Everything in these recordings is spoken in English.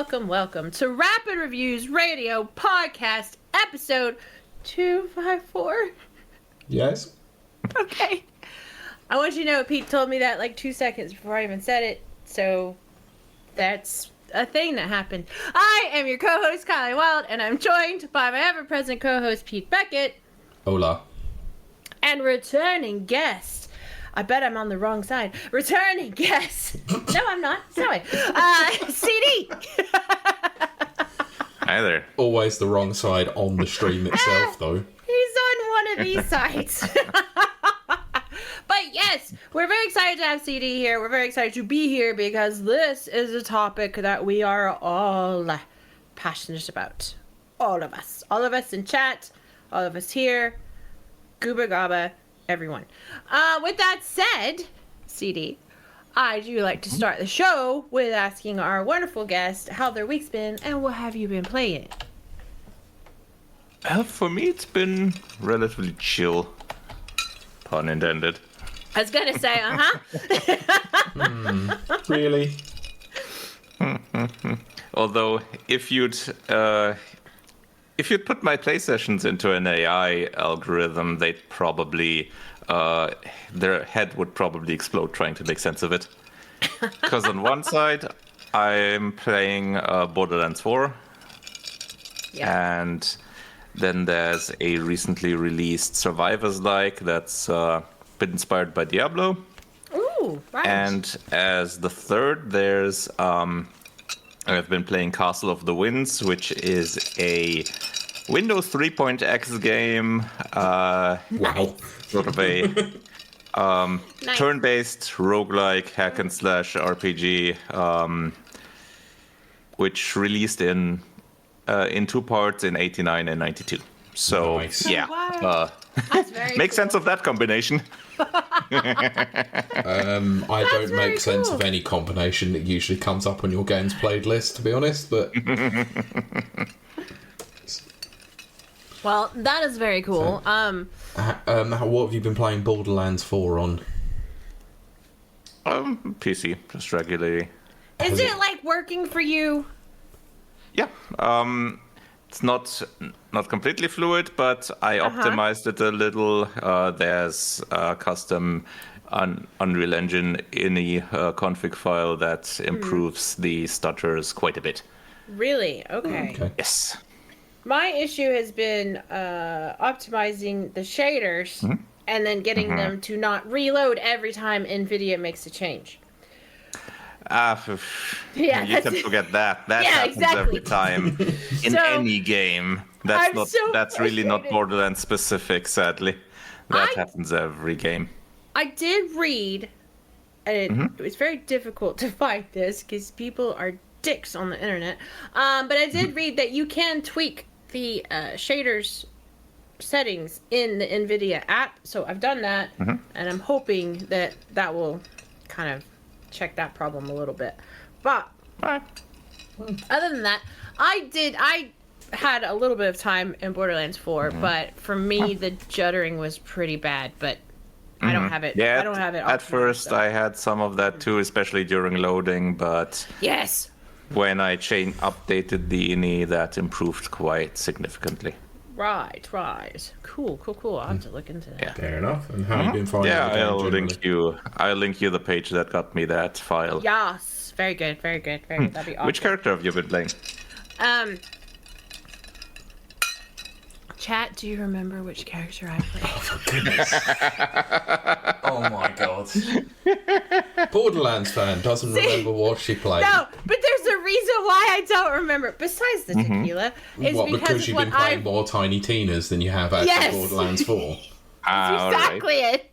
welcome to Rapid Reviews Radio Podcast, episode 254. Yes. Okay. I want you to know Pete told me that like 2 seconds before I even said it, so that's a thing that happened. I am your co-host, Kiley Wilde, and I'm joined by my ever-present co-host, Pete Beckett. Hola. And returning guest. I bet I'm on the wrong side. Returning guest. No, I'm not. Sorry. CD. Hi there. Always the wrong side on the stream itself, though. He's on one of these sides. But yes, we're very excited to have CD here. We're very excited to be here because this is a topic that we are all passionate about. All of us. All of us in chat. All of us here. Gooba Gaba. Everyone. With that said, CD, I do like to start the show with asking our wonderful guest how their week's been and what have you been playing? For me, it's been relatively chill. Pun intended. I was gonna say, Really? Although, if you'd put my play sessions into an AI algorithm, they'd probably, their head would probably explode trying to make sense of it. Because on one side, I'm playing Borderlands 4. yeah. And then there's a recently released Survivors-like that's been inspired by Diablo. Ooh, right. And as the third, there's I've been playing Castle of the Winds, which is a Windows 3.x game. Wow. Sort of a Nice. turn-based roguelike hack and slash RPG, which released in 2 parts in '89 and '92. So Nice. yeah, Wow. That's very make cool. sense of that combination. I don't very make sense cool. of any combination that usually comes up on your games played list, to be honest, but Well, that is very cool. what have you been playing Borderlands 4 on? PC, just regularly. Is it like working for you? Yeah, it's not completely fluid, but I optimized it a little. There's a custom Unreal Engine ini config file that improves the stutters quite a bit. Really? Okay. Okay. Yes. My issue has been optimizing the shaders and then getting them to not reload every time NVIDIA makes a change. Yeah, you that's can it. forget that. That Yeah, happens exactly. every time in So, any game. That's I'm so that's really not frustrated. Borderlands specific, sadly. That I- happens every game. I did read, and it was very difficult to find this because people are dicks on the internet. But I did read that you can tweak the shaders settings in the NVIDIA app. So I've done that, and I'm hoping that that will kind of check that problem a little bit. But Right. other than that, I had a little bit of time in Borderlands 4, but for me the juddering was pretty bad. But I don't have it. Yeah, I don't have it. at optimized, first, so. I had some of that too, especially during loading. But Yes. when I updated the ini, that improved quite significantly. Right. Cool. I'll have to look into that. Yeah. Fair enough. And how have you been finding Yeah, the game I'll generally? link you the page that got me that file. Yes. Very good. That'd be awesome. Which character have you been playing? Chat, do you remember which character I played? Oh my god. Borderlands fan doesn't remember what she played. No, but there's a reason why I don't remember. Besides the tequila, is What, because because you've what been playing I more Tiny Tinas than you have actually Yes. Borderlands 4? All right. exactly it.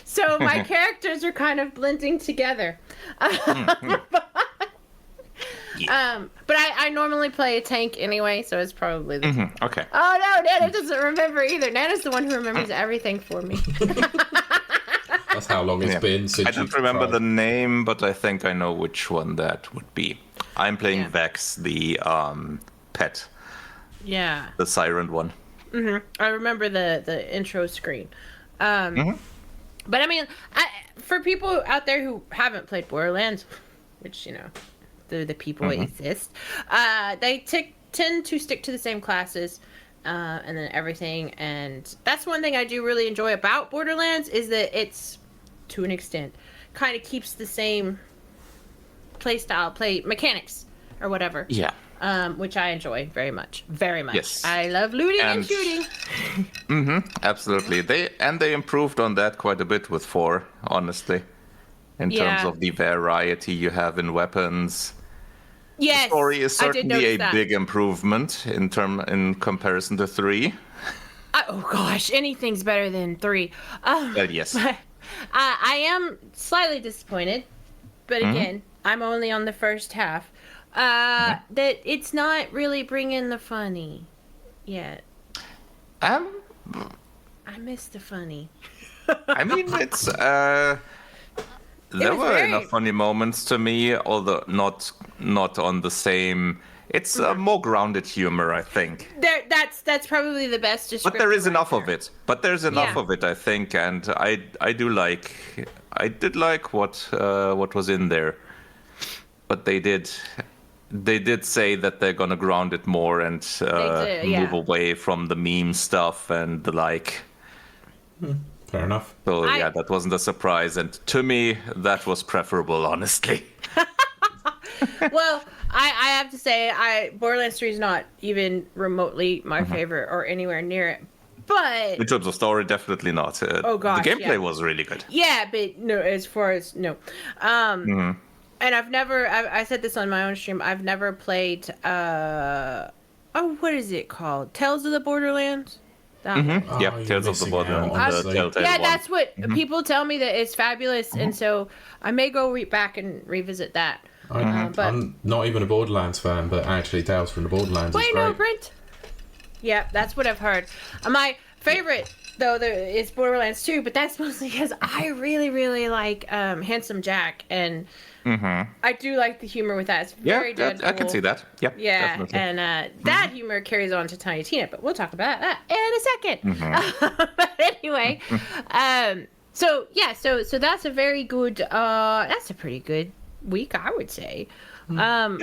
So my characters are kind of blending together. But I normally play a tank anyway, so it's probably the tank. Okay. Oh no, Nana doesn't remember either. Nana's the one who remembers everything for me. That's how long it's been since I don't you've remember tried. the name, but I think I know which one that would be. I'm playing Yeah. Vex, the pet, Yeah. the siren one. I remember the intro screen. But I mean, for people out there who haven't played Borderlands, which, you know, the people exist. They tend to stick to the same classes, and then everything. And that's one thing I do really enjoy about Borderlands is that it's, to an extent, kind of keeps the same play mechanics or whatever. Yeah. Which I enjoy very much. Very much. Yes. I love looting and shooting. Absolutely. They improved on that quite a bit with 4, honestly. In terms of the variety you have in weapons. Yes. The story is certainly a that. big improvement in comparison to 3. Oh gosh, anything's better than 3. Well, yes. I am slightly disappointed, but again, I'm only on the first half. That it's not really bringing the funny yet. I miss the funny. I mean, it's there were enough funny moments to me, although not on the same. It's more grounded humor, I think. That's probably the best description. But there is enough of it. But there's enough of it, I think, and I did like what was in there. But they did say that they're gonna ground it more and move away from the meme stuff and the like. Fair enough. So that wasn't a surprise, and to me, that was preferable, honestly. Well, I have to say, Borderlands 3 is not even remotely my favorite or anywhere near it. But in terms of story, definitely not. Oh gosh, the gameplay was really good. Yeah, but no, as far as no. And I've never. I said this on my own stream. I've never played. What is it called? Tales of the Borderlands. Yeah, Tales of the Borderlands. Yeah, that's what people tell me, that it's fabulous, and so I may go back and revisit that. But I'm not even a Borderlands fan, but actually Tales from the Borderlands is great. No, Brent. Yeah, that's what I've heard. My favorite, though, is Borderlands 2, but that's mostly because I really, really like Handsome Jack, and I do like the humor with that. It's very Deadpool. I can see that. Yep, yeah, definitely. and that humor carries on to Tiny Tina, but we'll talk about that in a second. But anyway, so that's a very good. That's a pretty good week, I would say. I'd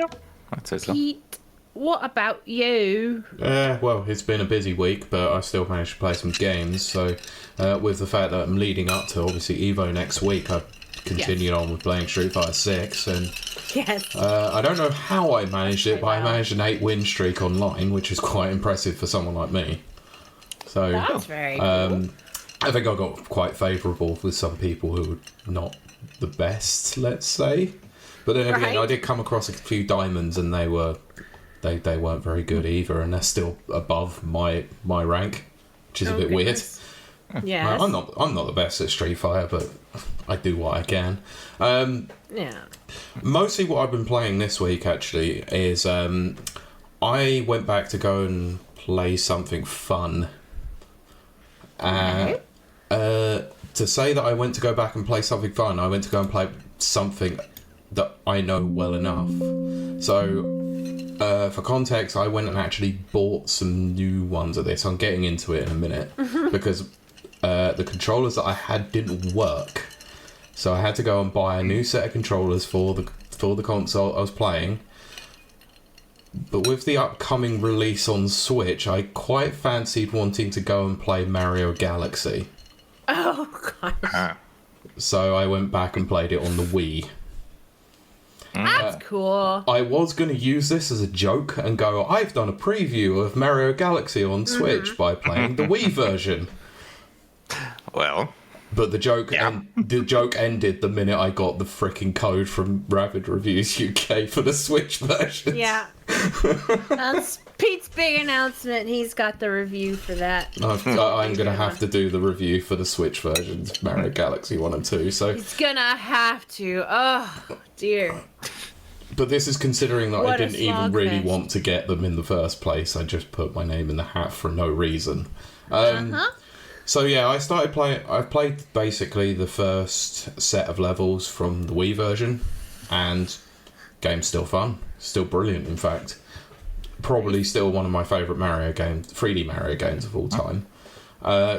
say so. Pete, what about you? Well, it's been a busy week, but I still managed to play some games. So, with the fact that I'm leading up to obviously Evo next week, I've continued on with playing Street Fighter 6, and I don't know how I managed it, but I managed an 8-win streak online, which is quite impressive for someone like me. So that's very cool. I think I got quite favourable with some people who were not the best, let's say. But then again, I did come across a few diamonds, and they weren't very good either, and they're still above my rank, which is a bit weird. Yeah, I'm not the best at Street Fighter, but I do what I can. Mostly what I've been playing this week actually is I went back to go and play something fun. To say that I went to go back and play something fun, I went to go and play something that I know well enough. So, for context, I went and actually bought some new ones of this. I'm getting into it in a minute because the controllers that I had didn't work, so I had to go and buy a new set of controllers for the console I was playing. But with the upcoming release on Switch, I quite fancied wanting to go and play Mario Galaxy. Oh gosh! So I went back and played it on the Wii. That's cool. I was going to use this as a joke and go, I've done a preview of Mario Galaxy on Switch by playing the Wii version. Well, but the joke ended the minute I got the freaking code from Rapid Reviews UK for the Switch version. Yeah. That's Pete's big announcement. He's got the review for that. I'm going to have to do the review for the Switch versions of Mario Galaxy 1 and 2. So he's going to have to. Oh, dear. But this is considering that I didn't even really fest. want to get them in the first place. I just put my name in the hat for no reason. So yeah, I played basically the first set of levels from the Wii version, and game's still fun, still brilliant. In fact, probably still one of my favourite Mario games, 3D Mario games of all time.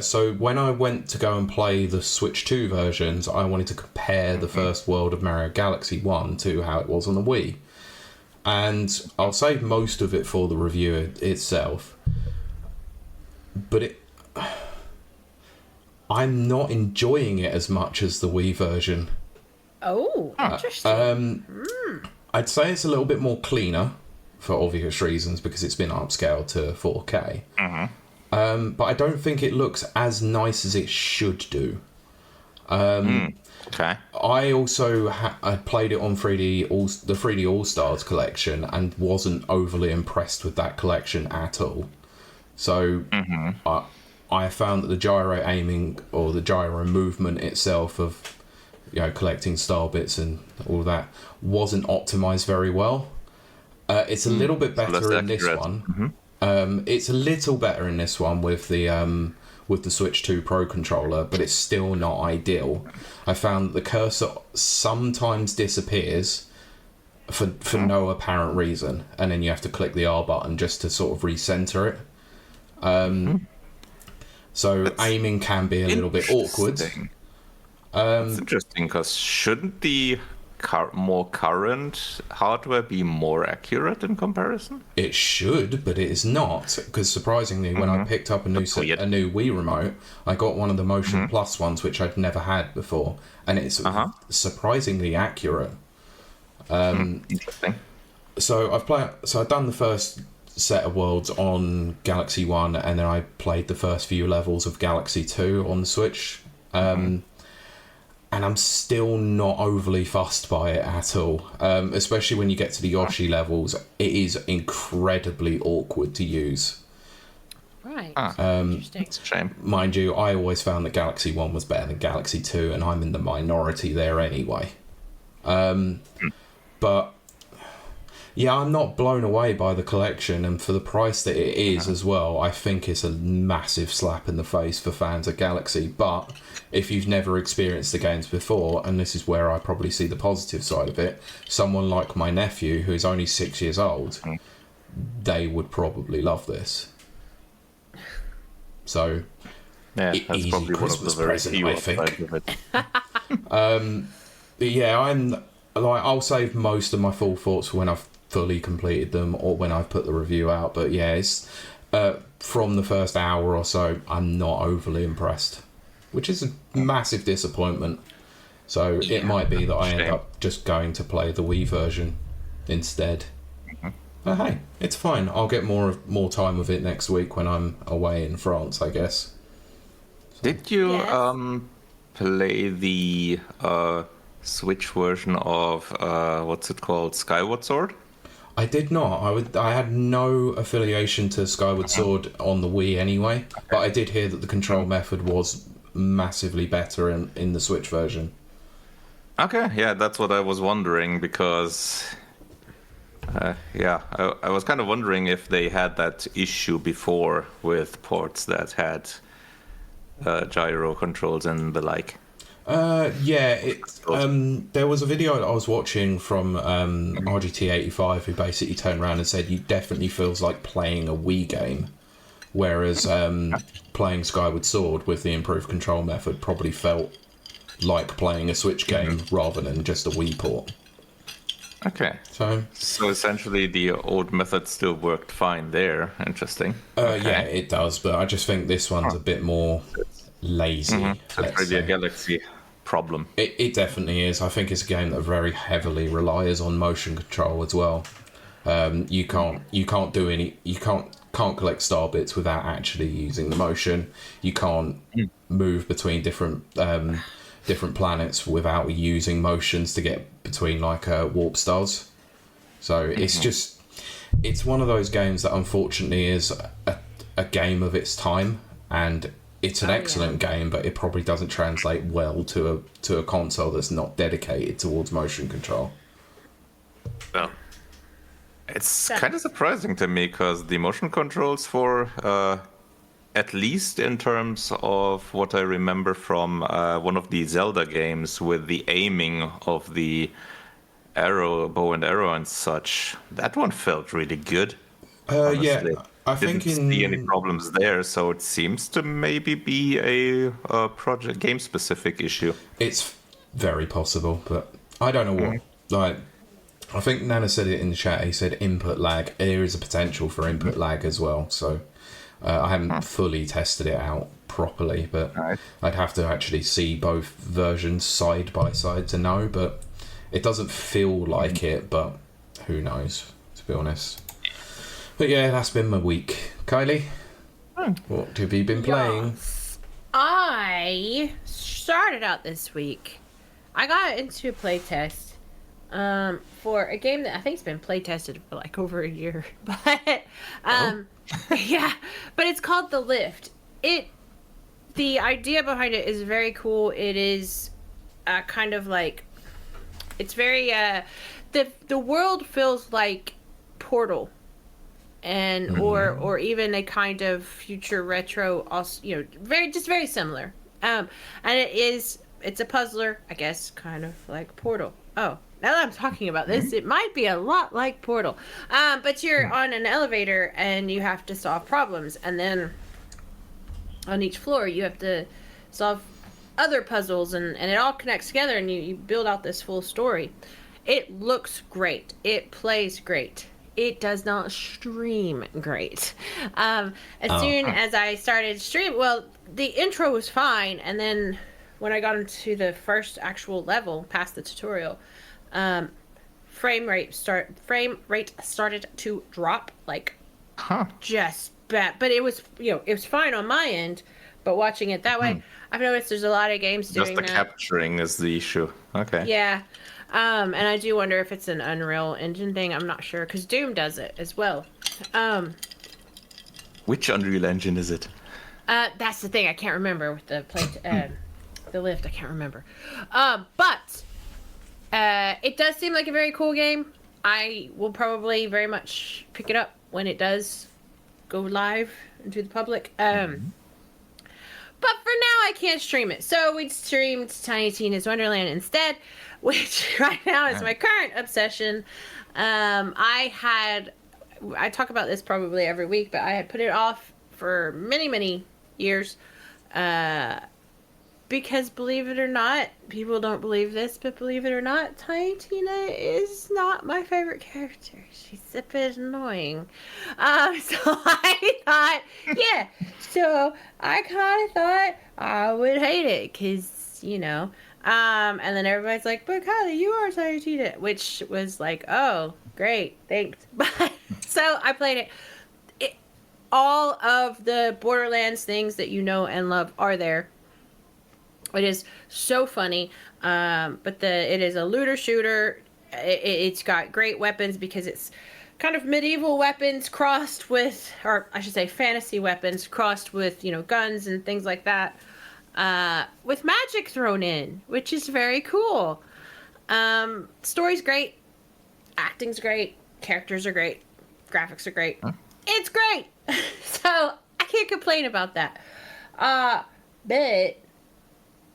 So when I went to go and play the Switch 2 versions, I wanted to compare the first world of Mario Galaxy 1 to how it was on the Wii. and I'll save most of it for the review itself. But I'm not enjoying it as much as the Wii version. Oh, interesting. I'd say it's a little bit more cleaner for obvious reasons because it's been upscaled to 4K. But I don't think it looks as nice as it should do. Okay. I also I played it on the 3D All Stars collection and wasn't overly impressed with that collection at all. So I found that the gyro aiming or the gyro movement itself of collecting star bits and all that wasn't optimized very well. It's a little bit better in this one. It's a little better in this one with the Switch 2 Pro controller, but it's still not ideal. I found the cursor sometimes disappears for no apparent reason, and then you have to click the R button just to sort of recenter it. So aiming can be a little bit awkward. It's interesting because shouldn't the more current hardware be more accurate in comparison? It should, but it is not. Because surprisingly, when I picked up a new Wii remote, I got one of the Motion Plus ones, which I'd never had before, and it's surprisingly accurate. Interesting. So I've done the first set of worlds on Galaxy 1, and then I played the first few levels of Galaxy 2 on the Switch. And I'm still not overly fussed by it at all. Especially when you get to the Yoshi levels, it is incredibly awkward to use. Right. Interesting. It's a shame. Mind you, I always found that Galaxy 1 was better than Galaxy 2, and I'm in the minority there anyway. But yeah, I'm not blown away by the collection, and for the price that it is as well, I think it's a massive slap in the face for fans of Galaxy. But if you've never experienced the games before, and this is where I probably see the positive side of it, someone like my nephew, who's only 6 years old, they would probably love this. So, yeah, that's easy probably Christmas one of the present, very I think. It. Yeah, I'll save most of my full thoughts for when I've fully completed them or when I've put the review out. But yeah, it's from the first hour or so, I'm not overly impressed, which is a massive disappointment. So it might be that I end up just going to play the Wii version instead. But hey, it's fine. I'll get more time with it next week when I'm away in France, I guess. Did you play the Switch version of what's it called, Skyward Sword? I did not. I had no affiliation to Skyward Sword on the Wii anyway, but I did hear that the control method was massively better in the Switch version. Okay, yeah, that's what I was wondering because I was kind of wondering if they had that issue before with ports that had gyro controls and the like. There was a video that I was watching from RGT85 who basically turned around and said it definitely feels like playing a Wii game, whereas playing Skyward Sword with the improved control method probably felt like playing a Switch game rather than just a Wii port. Okay. So essentially the old method still worked fine there. Interesting. Yeah, it does, but I just think this one's a bit more lazy. That's really a Galaxy problem. It definitely is. I think it's a game that very heavily relies on motion control as well. You can't collect star bits without actually using the motion. You can't move between different planets without using motions to get between warp stars. So it's one of those games that unfortunately is a game of its time, and it's an excellent game, but it probably doesn't translate well to a console that's not dedicated towards motion control. Well, it's kind of surprising to me because the motion controls for, at least in terms of what I remember from one of the Zelda games with the aiming of the bow and arrow and such, that one felt really good. Yeah. I didn't see any problems there, so it seems to maybe be a project game-specific issue. It's very possible, but I don't know what. I think Nana said it in the chat. He said input lag. There is a potential for input lag as well. So I haven't fully tested it out properly, but I'd have to actually see both versions side by side to know. But it doesn't feel like it, but who knows, to be honest. But yeah, that's been my week. Kylie, what have you been playing? I started out this week. I got into a playtest for a game that I think's been playtested for like over a year. But yeah, but it's called The Lift. The idea behind it is very cool. It is kind of like, it's very the world feels like Portal, and or even a kind of future retro, also, very similar. And it's a puzzler, I guess, kind of like Portal. Oh, now that I'm talking about this, it might be a lot like Portal. But you're on an elevator and you have to solve problems, and then on each floor you have to solve other puzzles, and it all connects together, and you build out this full story. It looks great. It plays great. It does not stream great. As soon as I started stream, well, the intro was fine, and then when I got into the first actual level, past the tutorial, frame rate started to drop, like just bad. But it was it was fine on my end. But watching it that way, I've noticed there's a lot of games doing that. Just the capturing is the issue. Okay. Yeah. And I do wonder if it's an Unreal Engine thing. I'm not sure, because Doom does it as well. Which Unreal Engine is it? That's the thing. I can't remember with the the Lift. I can't remember. But it does seem like a very cool game. I will probably very much pick it up when it does go live into the public. But for now, I can't stream it. So we streamed Tiny Tina's Wonderland instead, which right now is my current obsession. I talk about this probably every week, but I had put it off for many, many years. Because believe it or not, people don't believe this, but believe it or not, Tiny Tina is not my favorite character. She's a bit annoying. So I kind of thought I would hate it, because, and then everybody's like, but Kylie, you are Tiny Tina, which was like, oh, great, thanks. But so I played it. All of the Borderlands things that you know and love are there. It is so funny, but it is a looter shooter. It's got great weapons because it's kind of medieval weapons crossed with, or I should say fantasy weapons crossed with, guns and things like that, with magic thrown in, which is very cool. Story's great, acting's great, characters are great, graphics are great. It's great. So I can't complain about that. But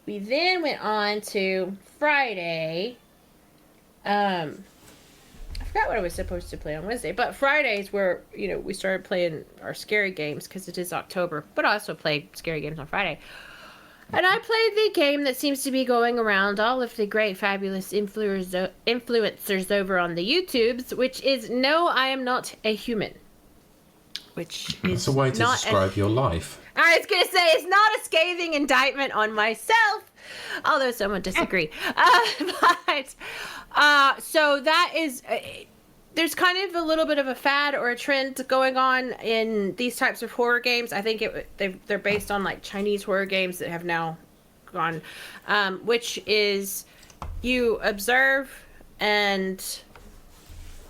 we then went on to Friday. I forgot what I was supposed to play on Wednesday, but Fridays where, we started playing our scary games because it is October, but I also played scary games on Friday. And I played the game that seems to be going around all of the great, fabulous influencers over on the YouTubes, which is No, I Am Not a Human. Which is a way to describe your life. I was going to say, it's not a scathing indictment on myself, although some would disagree. So that is, there's kind of a little bit of a fad or a trend going on in these types of horror games. I think they're based on like Chinese horror games that have now gone, which is you observe and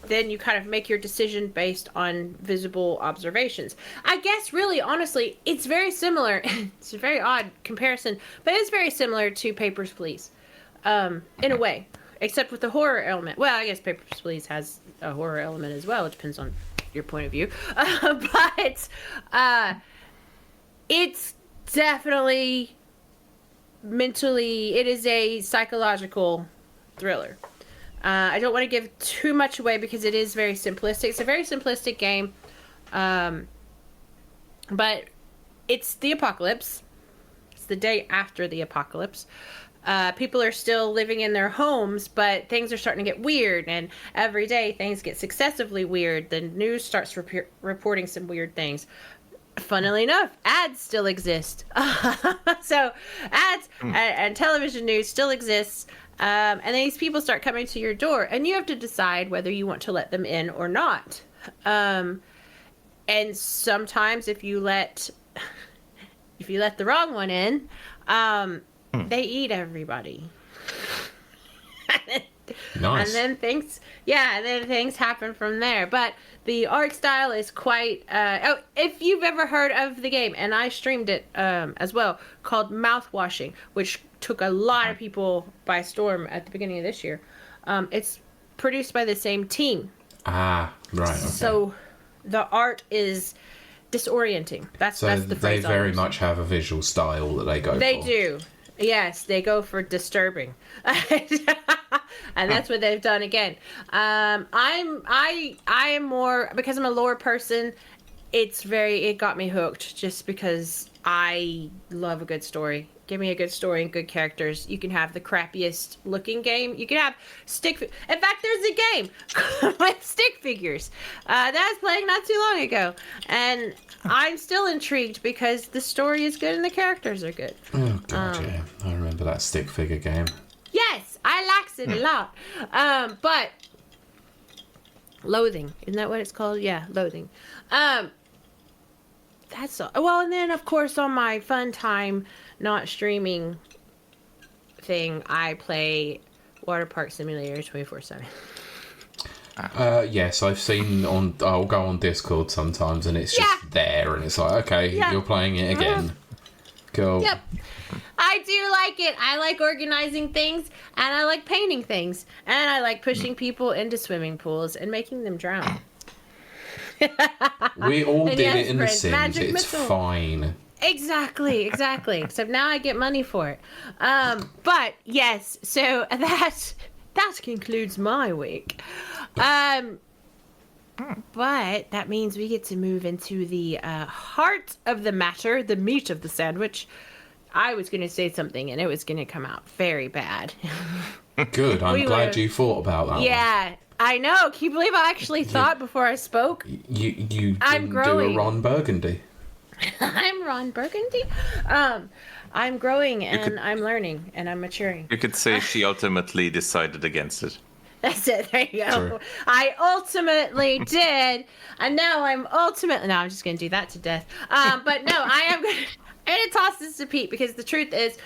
then you kind of make your decision based on visible observations. I guess, really, honestly, it's very similar. It's a very odd comparison, but it's very similar to Papers, Please, in a way, except with the horror element. Well, I guess Papers, Please has a horror element as well. It depends on your point of view. But it's definitely mentally, it is a psychological thriller. I don't want to give too much away because it is very simplistic. It's a very simplistic game. But it's the apocalypse. It's the day after the apocalypse. People are still living in their homes, but things are starting to get weird, and every day things get successively weird. The news starts reporting some weird things. Funnily enough, ads still exist. So ads and television news still exists. And these people start coming to your door, and you have to decide whether you want to let them in or not. And sometimes if you let the wrong one in, they eat everybody. Nice. And then things happen from there. But the art style is quite... if you've ever heard of the game, and I streamed it as well, called Mouthwashing, which took a lot of people by storm at the beginning of this year. It's produced by the same team. Ah, right. Okay. So the art is disorienting. That's the they phrase. very much have a visual style that they go for. They do. Yes, they go for disturbing. And that's what they've done again. I am more, because I'm a lore person, it got me hooked just because I love a good story. Give me a good story and good characters. You can have the crappiest looking game. You can have in fact, there's a game with stick figures that I was playing not too long ago. And I'm still intrigued because the story is good and the characters are good. Oh, God, yeah. I remember that stick figure game. Yes, I likes it a lot. But Loathing, isn't that what it's called? Yeah, Loathing. That's all. Well, and then of course on my fun time, not streaming thing, I play Water Park Simulator 24/7. Yes, I've seen I'll go on Discord sometimes, and it's just there, and it's like, okay, you're playing it again. Cool. Yep. I do like it. I like organizing things, and I like painting things, and I like pushing people into swimming pools and making them drown. We all did it in The Prince, Sims. Magic It's Missile. fine. Exactly. Except now I get money for it. But yes, so that concludes my week. But that means we get to move into the heart of the matter, the meat of the sandwich. I was going to say something, and it was going to come out very bad. Good. I'm glad you thought about that. Yeah, I know. Can you believe I actually thought before I spoke? You didn't I'm do growing. a Ron Burgundy. I'm Ron Burgundy. I'm growing, and I'm learning, and I'm maturing. You could say she ultimately decided against it. That's it. There you go. True. I ultimately did, and now I'm ultimately. No, I'm just going to do that to death. But no, I'm going to toss this to Pete, because the truth is,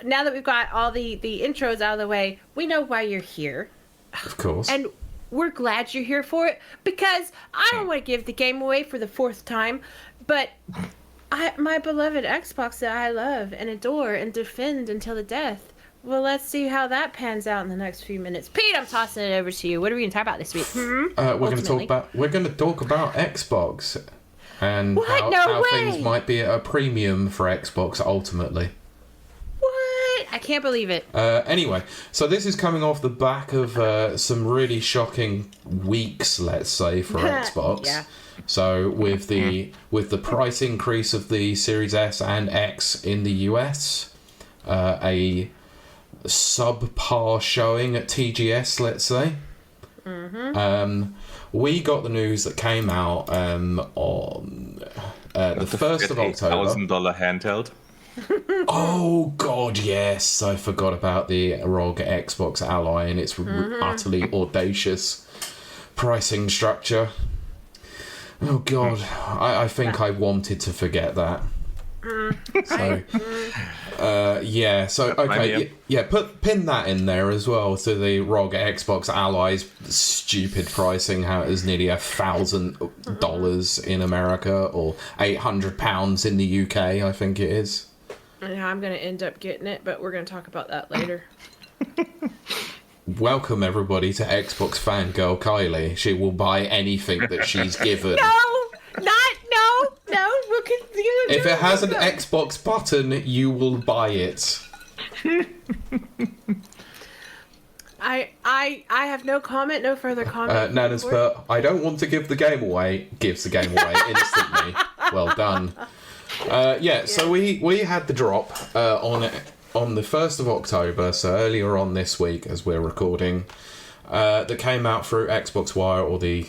now that we've got all the intros out of the way, we know why you're here, Of course. and we're glad you're here for it, because I don't want to give the game away for the fourth time, but my beloved Xbox that I love and adore and defend until the death. Well, let's see how that pans out in the next few minutes. Pete, I'm tossing it over to you. What are we going to talk about this week? We're going to talk about Xbox and how things might be at a premium for Xbox ultimately. What? I can't believe it. Anyway, so this is coming off the back of some really shocking weeks, let's say, for Xbox. Yeah. So with the price increase of the Series S and X in the US, a subpar showing at TGS, let's say. We got the news that came out on the 1st of October. $1,000 handheld. Oh God, yes! I forgot about the ROG Xbox Ally and its utterly audacious pricing structure. Oh God, I think I wanted to forget that. So, pin that in there as well to the ROG Xbox Ally's stupid pricing. How it is nearly $1,000 in America or £800 in the UK. I think it is. Yeah, I'm going to end up getting it, but we're going to talk about that later. Welcome everybody to Xbox fangirl Kiley. She will buy anything that she's given. No! We'll continue. If it has an Xbox button, you will buy it. I have no comment, no further comment. Nana's put, I don't want to give the game away. Gives the game away instantly. Well done. So we had the drop on the 1st of October, so earlier on this week as we're recording, that came out through Xbox Wire, or the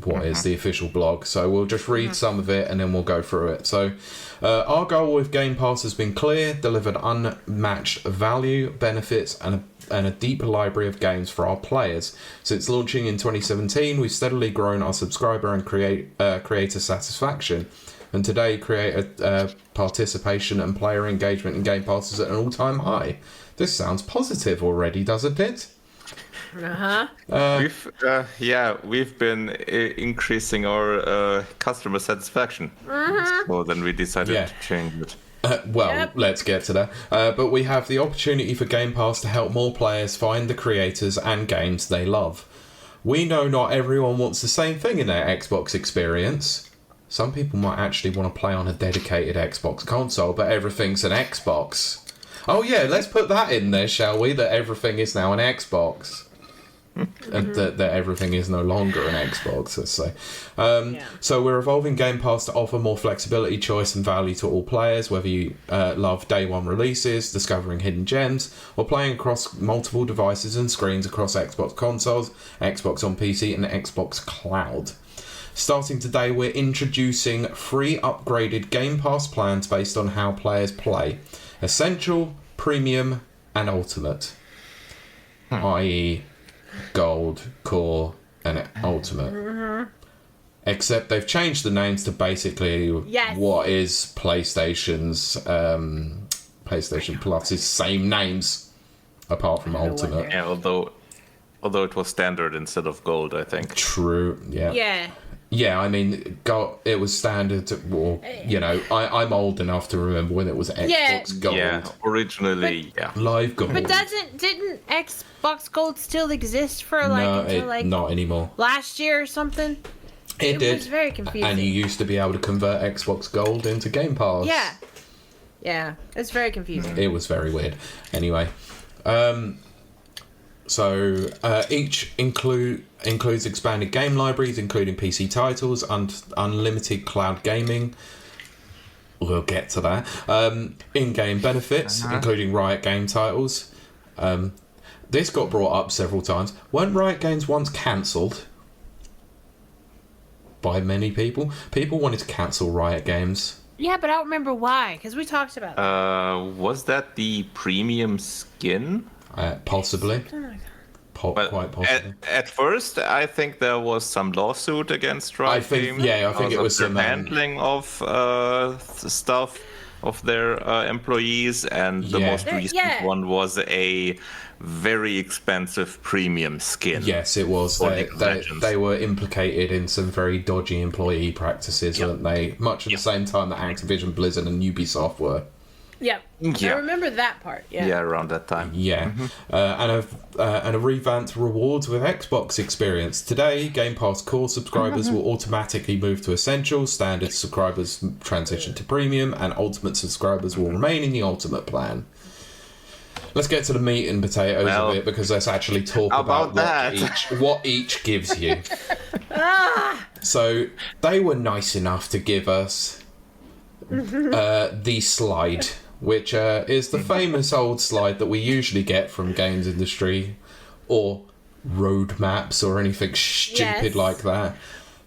what is the official blog. So we'll just read some of it and then we'll go through it. So our goal with Game Pass has been clear: delivered unmatched value, benefits, and a deeper library of games for our players. Since launching in 2017, we've steadily grown our subscriber and creator satisfaction. And today, creator participation and player engagement in Game Pass is at an all-time high. This sounds positive already, doesn't it? We've been increasing our customer satisfaction. So then we decided to change it. Let's get to that. But we have the opportunity for Game Pass to help more players find the creators and games they love. We know not everyone wants the same thing in their Xbox experience. Some people might actually want to play on a dedicated Xbox console, but everything's an Xbox. Oh yeah, let's put that in there, shall we? That everything is now an Xbox. And that everything is no longer an Xbox, let's say. So we're evolving Game Pass to offer more flexibility, choice and value to all players, whether you love day one releases, discovering hidden gems, or playing across multiple devices and screens across Xbox consoles, Xbox on PC and Xbox Cloud. Starting today, we're introducing free upgraded Game Pass plans based on how players play. Essential, Premium and Ultimate. I.e. Gold, Core, and Ultimate. Except they've changed the names to basically what is PlayStation's PlayStation Plus's same names, apart from Ultimate. Yeah, although it was standard instead of gold, I think. True. Yeah. Yeah, I mean, it was standard. Well, I'm old enough to remember when it was Xbox Gold. Yeah, originally, Live Gold. But didn't Xbox Gold still exist for until not anymore. Last year or something? It did. It was very confusing. And you used to be able to convert Xbox Gold into Game Pass. Yeah, it's very confusing. It was very weird. Anyway, so each includes expanded game libraries, including PC titles, unlimited cloud gaming. We'll get to that. In-game benefits, including Riot game titles. This got brought up several times. Weren't Riot games once cancelled by many people? People wanted to cancel Riot games. Yeah, but I don't remember why, because we talked about it. Was that the premium skin? Possibly. Quite possibly. At first, I think there was some lawsuit against Riot Games. I think it was some handling of stuff of their employees, and the most recent one was a very expensive premium skin. Yes, it was. They were implicated in some very dodgy employee practices, weren't they? Much at the same time that Activision, Blizzard, and Ubisoft were. Yeah. I remember that part. Yeah, around that time. Yeah, and a revamped rewards with Xbox experience. Today, Game Pass Core subscribers will automatically move to Essential, Standard subscribers transition to Premium, and Ultimate subscribers will remain in the Ultimate plan. Let's get to the meat and potatoes of it, because let's actually talk about what each gives you. So they were nice enough to give us the slide, which is the famous old slide that we usually get from games industry, or roadmaps or anything stupid like that.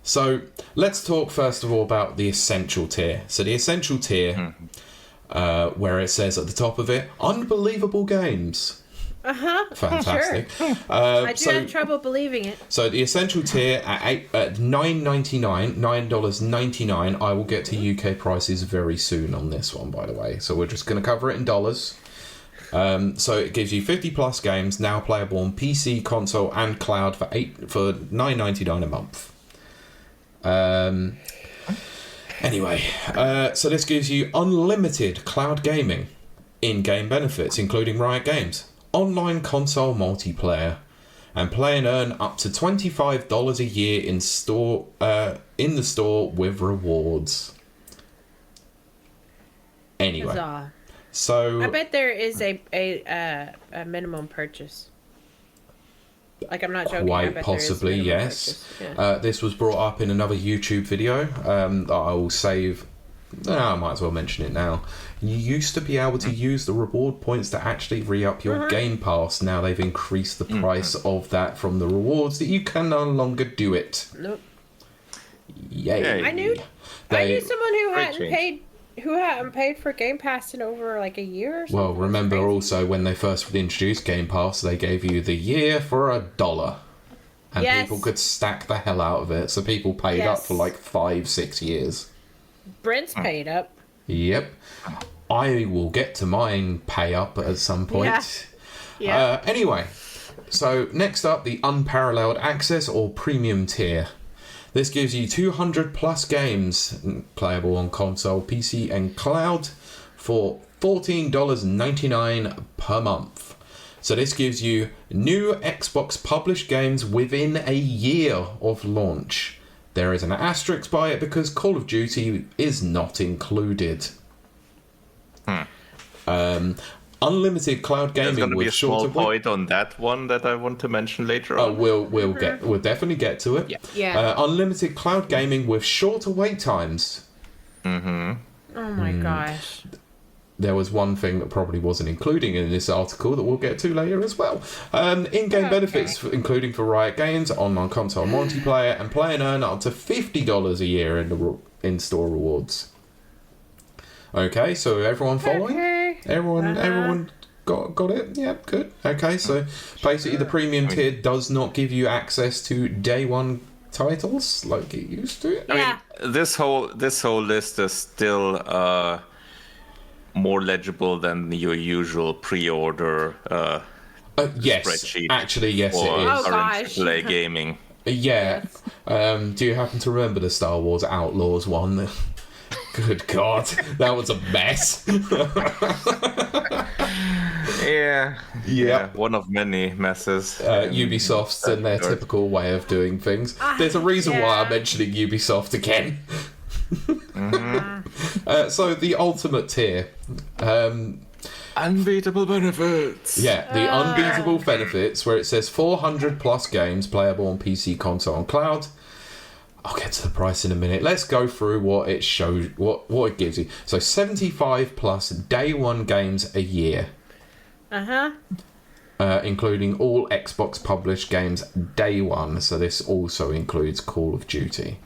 So let's talk first of all about the Essential tier. So the Essential tier, where it says at the top of it, unbelievable games. Fantastic. Sure. I do have trouble believing it. So the Essential tier at $9.99, I will get to UK prices very soon on this one, by the way. So we're just going to cover it in dollars. So it gives you 50 plus games now playable on PC, console, and cloud for $9.99 a month. Anyway, so this gives you unlimited cloud gaming, in-game benefits, including Riot Games, online console multiplayer, and play and earn up to $25 a year in the store with rewards. Anyway, Huzzah. So I bet there is a minimum purchase. Like, I'm not joking. Quite possibly, yes. Yeah. This was brought up in another YouTube video that I will save I might as well mention it now. You used to be able to use the reward points to actually re-up your Game Pass. Now they've increased the price of that from the rewards that you can no longer do it. Nope. Yay. I knew someone who hadn't paid for Game Pass in over like a year or something. Well, remember also when they first introduced Game Pass, they gave you the year for $1. And people could stack the hell out of it. So people paid up for like 5-6 years. Brent's paid up. Yep. I will get to mine pay up at some point. Yeah. Anyway, so next up, the unparalleled access or premium tier. This gives you 200 plus games playable on console, PC and cloud for $14.99 per month. So this gives you new Xbox published games within a year of launch. There is an asterisk by it because Call of Duty is not included. Unlimited cloud gaming. There's going to be a small point on that one that I want to mention later on. We'll definitely get to it. Yeah. Unlimited cloud gaming with shorter wait times. Oh my gosh. There was one thing that probably wasn't included in this article that we'll get to later as well. In-game benefits, including for Riot Games, online console multiplayer, and play and earn up to $50 a year in the in-store rewards. Okay, so everyone following? Everyone got it? Yeah, good. Okay, so basically the premium tier does not give you access to day one titles like it used to. I mean, this whole list is still more legible than your usual pre-order yes, spreadsheet. Actually, yes, it is. Oh, gosh. Play gaming. Yeah. Do you happen to remember the Star Wars Outlaws one? Good God, that was a mess. Yeah, one of many messes. Ubisoft's and their typical way of doing things. There's a reason why I'm mentioning Ubisoft again. So the ultimate tier. Unbeatable benefits. Yeah, the unbeatable benefits, where it says 400 plus games playable on PC, console, and cloud. I'll get to the price in a minute. Let's go through what it shows, what it gives you. So 75 plus day one games a year. Including all Xbox published games day one. So this also includes Call of Duty.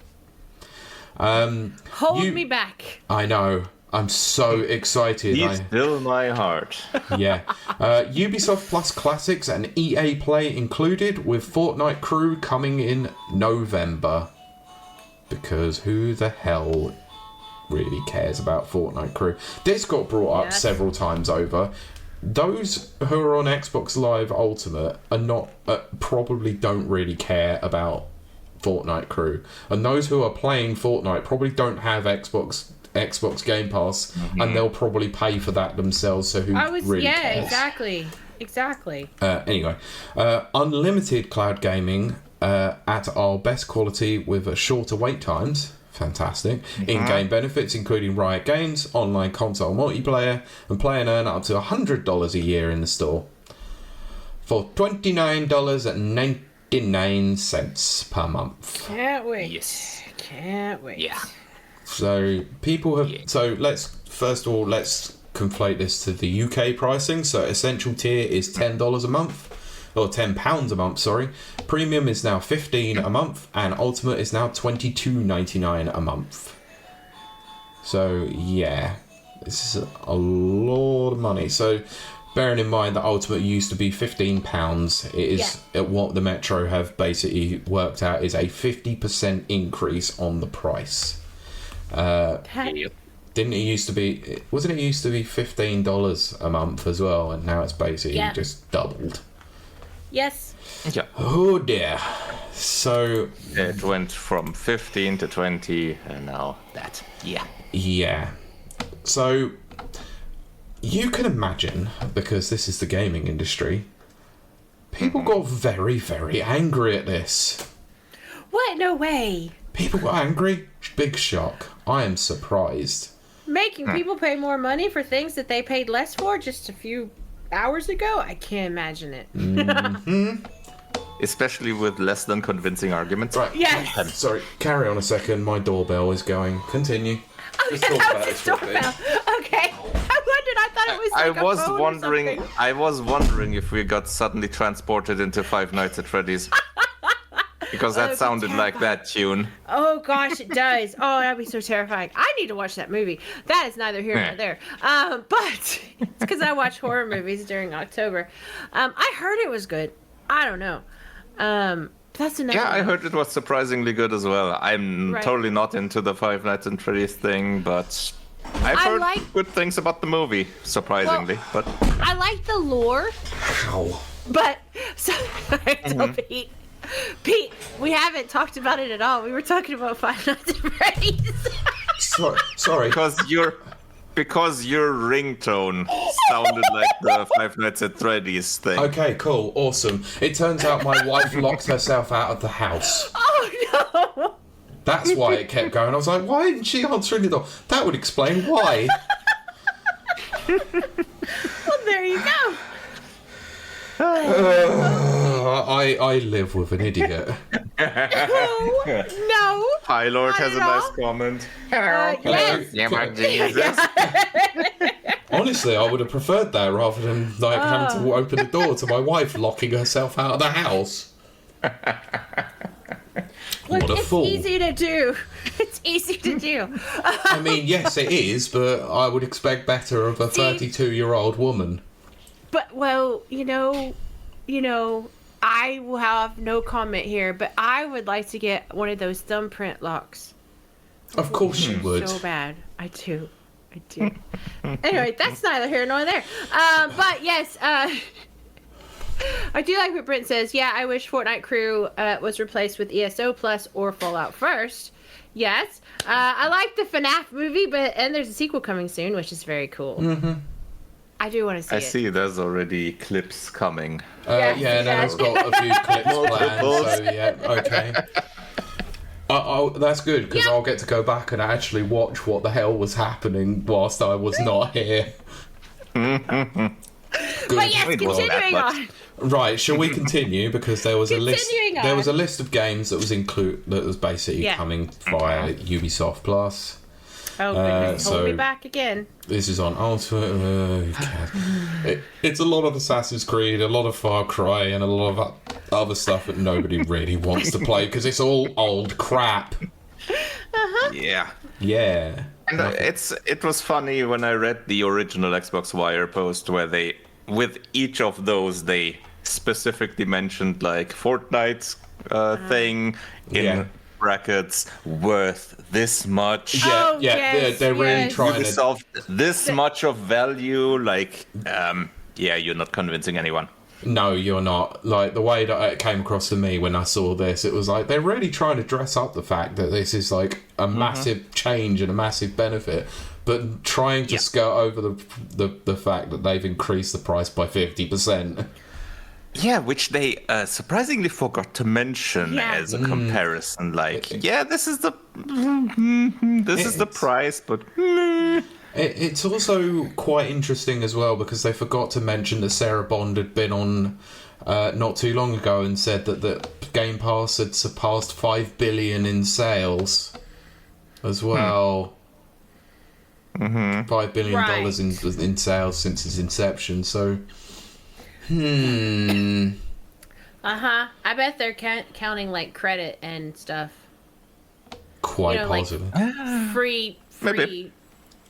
Hold me back. I know. I'm so excited. He's still my heart. Yeah. Ubisoft Plus Classics and EA Play included, with Fortnite Crew coming in November. Because who the hell really cares about Fortnite Crew? This got brought up several times over. Those who are on Xbox Live Ultimate are not probably don't really care about Fortnite Crew, and those who are playing Fortnite probably don't have Xbox Game Pass, and they'll probably pay for that themselves. So who really cares? Exactly. Anyway, unlimited cloud gaming at our best quality with shorter wait times. Fantastic. In-game benefits, including Riot Games, online console multiplayer, and play and earn up to $100 a year in the store for $29.99 per month. Can't wait. Yes. Can't wait. Yeah. So people have. So let's conflate this to the UK pricing. So essential tier is $10 a month. Or £10 a month, sorry. Premium is now $15 a month, and Ultimate is now $22.99 a month. So yeah, this is a lot of money. So bearing in mind that Ultimate used to be £15, it is what the Metro have basically worked out is a 50% increase on the price. Didn't it used to be? Wasn't it used to be $15 a month as well? And now it's basically just doubled. Yes. Yeah. Oh dear. So it went from 15 to 20, and now that. Yeah. Yeah. So you can imagine, because this is the gaming industry, people got very, very angry at this. What? No way. People got angry? Big shock. I am surprised. Making people pay more money for things that they paid less for just a few hours ago? I can't imagine it. Especially with less than convincing arguments. Right. Yes. Sorry, carry on a second. My doorbell is going. Continue. Let's talk about this for a bit. Okay. I wondered. I thought it was like I a was phone or wondering. something. I was wondering if we got suddenly transported into Five Nights at Freddy's. Because that that'd be sounded like terrifying. that tune. Oh gosh, it does. Oh, that'd be so terrifying. I need to watch that movie. That is neither here nor there. But it's because I watch horror movies during October. I heard it was good. I don't know. That's another. Yeah, I one. heard it was surprisingly good as well. I'm Right. totally not into the Five Nights at Freddy's thing, but I've I heard like- good things about the movie, surprisingly. But I like the lore, Ow. but so Pete. Pete, we haven't talked about it at all. We were talking about Five Nights at Freddy's. Sorry. because your ringtone sounded like the Five Nights at Freddy's thing. Okay, cool, awesome. It turns out my wife locked herself out of the house. Oh no! That's why it kept going. I was like, why isn't she answering the door? That would explain why. Well, there you go. I live with an idiot. No. Hi, Lord Not has a at nice all. comment. Yes. Yeah, my Jesus. Honestly, I would have preferred that rather than having to open the door to my wife locking herself out of the house. Look, What a it's fool. easy to do. It's easy to do. I mean, yes, it is, but I would expect better of a See? 32-year-old woman. But well, you know, I will have no comment here. But I would like to get one of those thumbprint locks. Of course you would. So bad. I do. Anyway, that's neither here nor there. But yes, I do like what Brent says. Yeah, I wish Fortnite Crew was replaced with ESO Plus or Fallout First. Yes. I like the FNAF movie, and there's a sequel coming soon, which is very cool. Mm-hmm. I do want to see I it. see there's already clips coming. Yeah, Yes, Nana's got a few clips planned, so yeah, okay. That's good, because Yeah. I'll get to go back and actually watch what the hell was happening whilst I was not here. Good. But yes, It wasn't that continuing much. on. Right, shall we continue? Because there was a list. Continuing There on. was a list of games that was basically Yeah. coming via Ubisoft Plus. Oh goodness, hold me so- back again. This is on Ultimate. It's a lot of Assassin's Creed, a lot of Far Cry, and a lot of other stuff that nobody really wants to play because it's all old crap. Yeah. Yeah. And it was funny when I read the original Xbox Wire post where with each of those, they specifically mentioned like Fortnite's thing in Yeah. brackets worth this much. Oh, yeah, yes, they're really yes. trying to. Ubisoft this much of value, like yeah, you're not convincing anyone. No, you're not. Like, the way that it came across to me when I saw this, it was like they're really trying to dress up the fact that this is like a massive change and a massive benefit, but trying to skirt over the fact that they've increased the price by 50%. Yeah, which they surprisingly forgot to mention Yeah. as a comparison. Like, yeah, this is the It's- price, but It's also quite interesting as well because they forgot to mention that Sarah Bond had been on not too long ago and said that the Game Pass had surpassed 5 billion in sales as well. $5 billion Right. in sales since its inception. So, I bet they're counting like credit and stuff. quite You know, like- possible. Free, Maybe.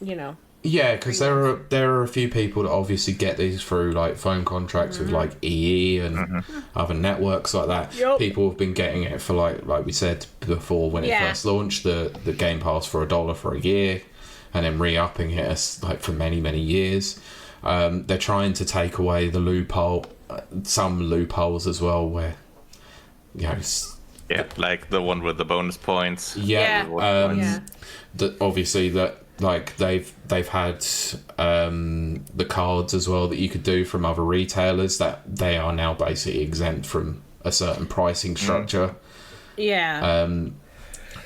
you know. Yeah, because there are a few people that obviously get these through like phone contracts with like EE and other networks like that. Yup. People have been getting it for like we said before when it Yeah. first launched, the Game Pass for $1 for a year, and then re-upping it as, like for many years. They're trying to take away the loophole, some loopholes as well, where you know. yeah, like the one with the bonus points. Yeah, Yeah. Yeah. that obviously that like they've had the cards as well that you could do from other retailers that they are now basically exempt from a certain pricing structure. Yeah.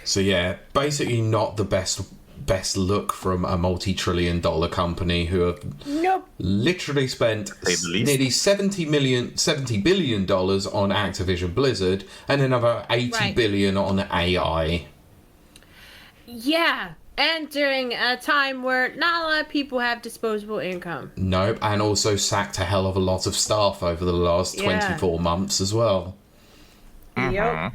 So yeah, basically not the best look from a multi-trillion-dollar company who have Nope. literally spent Say the least. nearly $70 billion on Activision Blizzard and another $80 Right. billion on AI. Yeah. And during a time where not a lot of people have disposable income. Nope, and also sacked a hell of a lot of staff over the last 24 months as well. Yep.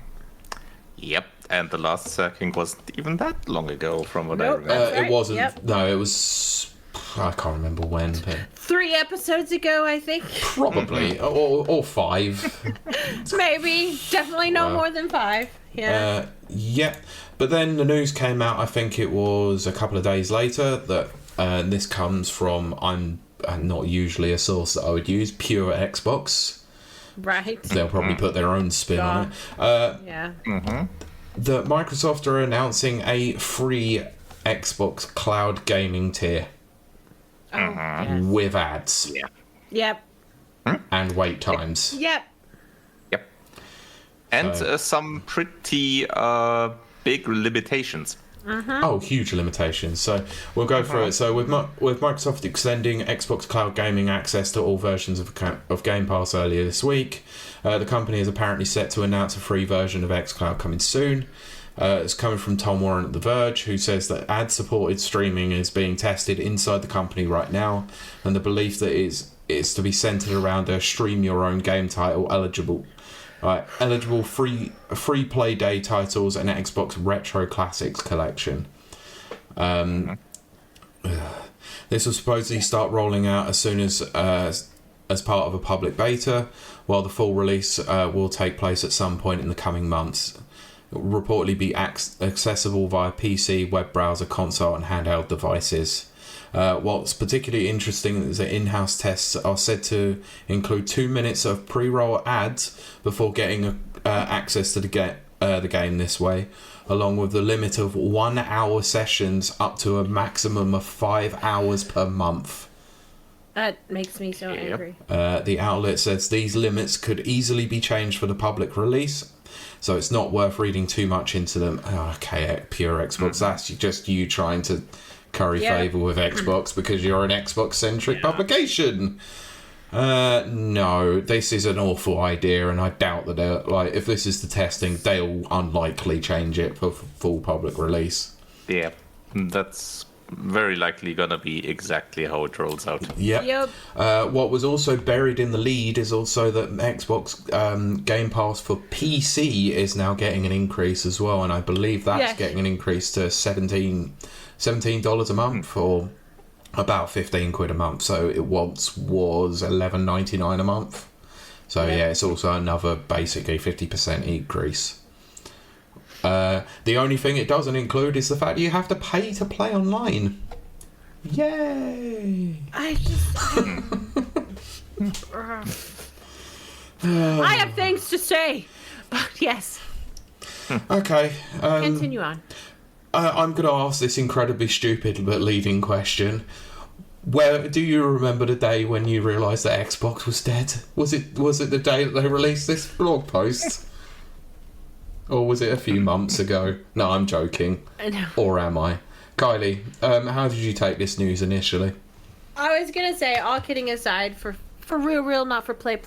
Yep, and the last sacking wasn't even that long ago, from what I remember. That's right. It wasn't. Yep. No, it was. I can't remember when, but 3 episodes ago, I think. probably or 5. Maybe. Definitely no more than 5. Yeah. Yep. But then the news came out. I think it was a couple of days later that this comes from. I'm not usually a source that I would use. Pure Xbox. Right. They'll probably put their own spin on it. Yeah. That Microsoft are announcing a free Xbox cloud gaming tier Oh, yes. with ads Yep. and wait times. Yep. Yep. And So- some pretty big limitations. Oh, huge limitations. So we'll go through it. So with Microsoft extending Xbox Cloud Gaming access to all versions of Game Pass earlier this week, the company is apparently set to announce a free version of xCloud coming soon. It's coming from Tom Warren at The Verge, who says that ad-supported streaming is being tested inside the company right now, and the belief that it's to be centered around a stream your own game title eligible free play day titles and Xbox Retro Classics collection. This will supposedly start rolling out as soon as part of a public beta, while the full release will take place at some point in the coming months. It will reportedly be accessible via PC, web browser, console, and handheld devices. What's particularly interesting is that in-house tests are said to include 2 minutes of pre-roll ads before getting access to the game this way, along with the limit of 1 hour sessions up to a maximum of 5 hours per month. That makes me so angry. The outlet says these limits could easily be changed for the public release, so it's not worth reading too much into them. Oh, okay, pure Xbox, that's just you trying to curry favour with Xbox because you're an Xbox-centric publication. No, this is an awful idea, and I doubt that if this is the testing, they'll unlikely change it for full public release. Yeah, that's very likely gonna be exactly how it rolls out. Yep. What was also buried in the lead is also that Xbox Game Pass for PC is now getting an increase as well, and I believe that's getting an increase to $17 a month, or about 15 quid a month. So it once was $11.99 a month. So yeah, it's also another basically 50% increase. The only thing it doesn't include is the fact that you have to pay to play online. Yay! I have things to say, but yes. Okay. Continue on. I'm going to ask this incredibly stupid but leading question. Where do you remember the day when you realised that Xbox was dead? Was it the day that they released this blog post? Or was it a few months ago? No, I'm joking. I know. Or am I? Kylie, how did you take this news initially? I was gonna say, all kidding aside, for real, not for play.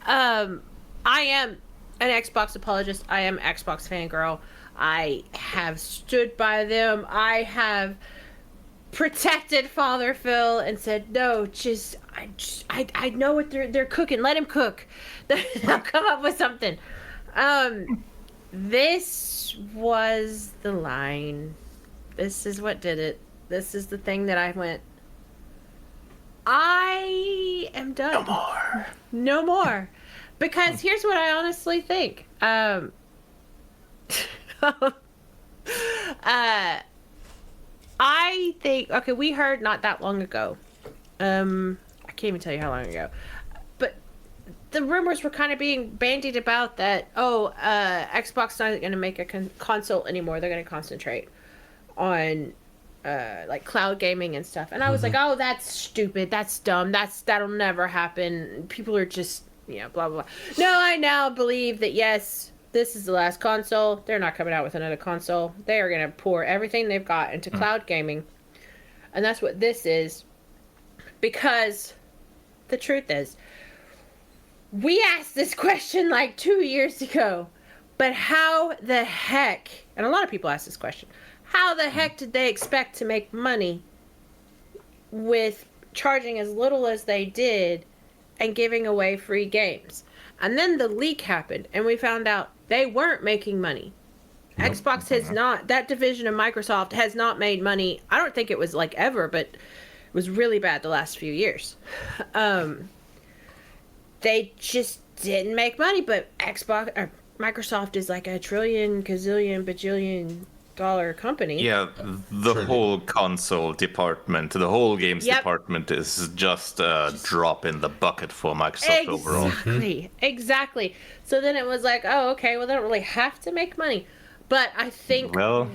I am an Xbox apologist. I am Xbox fangirl. I have stood by them. I have protected Father Phil and said, no, I know what they're cooking. Let him cook. They'll come up with something. This was the line. This is what did it. This is the thing that I went, I am done. No more. Because here's what I honestly think. I think, okay, we heard not that long ago. I can't even tell you how long ago. But the rumors were kind of being bandied about that, Xbox not going to make a console anymore. They're going to concentrate on like cloud gaming and stuff. And I was like, oh, that's stupid. That's dumb. That'll never happen. People are just, blah, blah, blah. No, I now believe that, yes, this is the last console. They're not coming out with another console. They are going to pour everything they've got into cloud gaming. And that's what this is. Because the truth is, we asked this question like 2 years ago. But how the heck, and a lot of people ask this question, how the heck did they expect to make money with charging as little as they did and giving away free games? And then the leak happened, and we found out they weren't making money. Nope. Xbox has not, that division of Microsoft has not made money. I don't think it was like ever, but it was really bad the last few years. They just didn't make money, but Microsoft is like a trillion, gazillion, bajillion dollar company. Yeah, the whole console department, the whole games department is just a drop in the bucket for Microsoft overall. Exactly. So then it was like, oh, okay, well, they don't really have to make money. But I think... Well...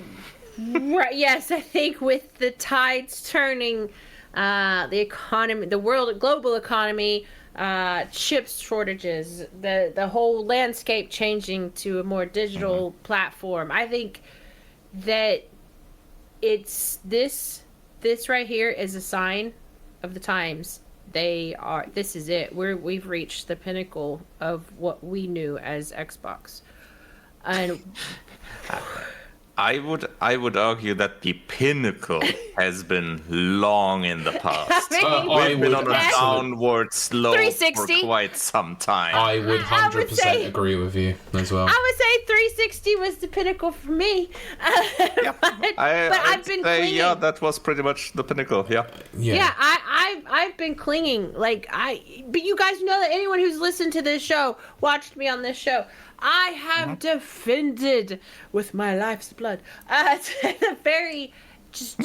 Right, yes, I think with the tides turning, the economy, the global economy, chip shortages, the whole landscape changing to a more digital platform, I think that it's this right here is a sign of the times. This is it. We've reached the pinnacle of what we knew as Xbox. And I would argue that the pinnacle has been long in the past. We've been on a downward slope for quite some time. I would 100% agree with you as well. I would say 360 was the pinnacle for me. Yeah. I've been clinging. Yeah, that was pretty much the pinnacle. Yeah. I've been clinging. But you guys know that anyone who's listened to this show, watched me on this show, I have defended with my life's blood to the very just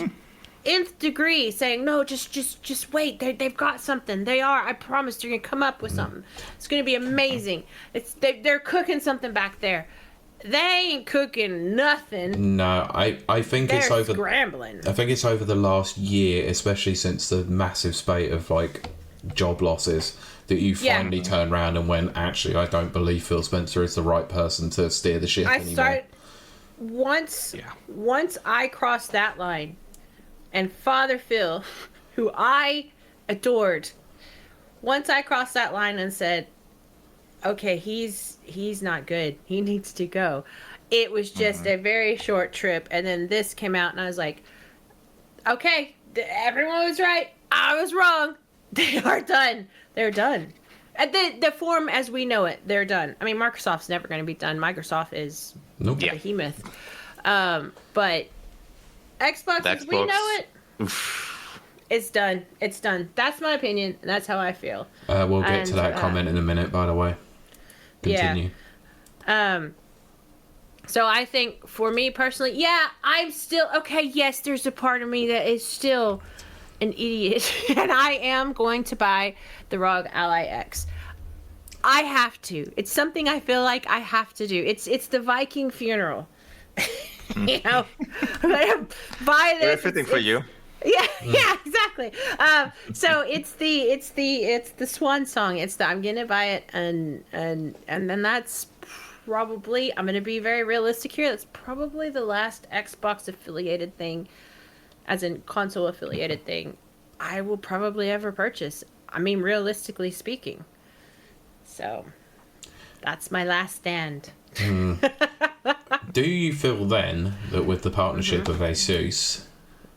nth degree, saying no, just wait. They've got something. I promise they're gonna come up with something. It's gonna be amazing. They're cooking something back there. They ain't cooking nothing. No, I think it's over scrambling. I think it's over the last year, especially since the massive spate of job losses, that you finally turn around and went, actually, I don't believe Phil Spencer is the right person to steer the ship anymore. Once I crossed that line, and Father Phil, who I adored, once I crossed that line and said, okay, he's not good, he needs to go, it was just a very short trip. And then this came out, and I was like, okay, everyone was right, I was wrong. They are done. They're done. At the form as we know it, they're done. I mean, Microsoft's never going to be done. Microsoft is a behemoth. But Xbox, as we know it, it's done. It's done. That's my opinion, and that's how I feel. We'll get to that comment in a minute, by the way. Continue. Yeah. So I think, for me personally, I'm still... Okay, yes, there's a part of me that is still an idiot, and I am going to buy the ROG Ally X. I have to. It's something I feel like I have to do. It's the Viking funeral. You know, I'm gonna buy this. Very fitting for you. Yeah, exactly. So it's the swan song. I'm gonna buy it, and then that's probably, I'm gonna be very realistic here, that's probably the last Xbox affiliated thing, as in console affiliated thing, I will probably ever purchase. I mean, realistically speaking. So, that's my last stand. Do you feel then that with the partnership of Asus,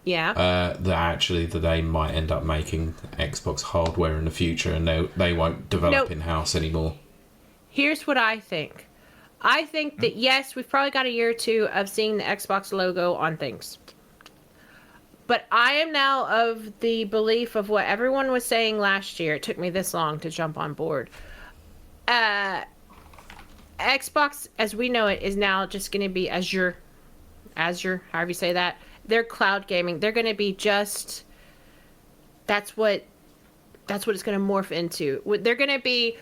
that actually that they might end up making Xbox hardware in the future, and they won't develop in-house anymore? Here's what I think. I think that, yes, we've probably got a year or two of seeing the Xbox logo on things. But I am now of the belief of what everyone was saying last year. It took me this long to jump on board. Xbox, as we know it, is now just going to be Azure, however you say that. They're cloud gaming. They're going to be just... That's what it's going to morph into. They're going to be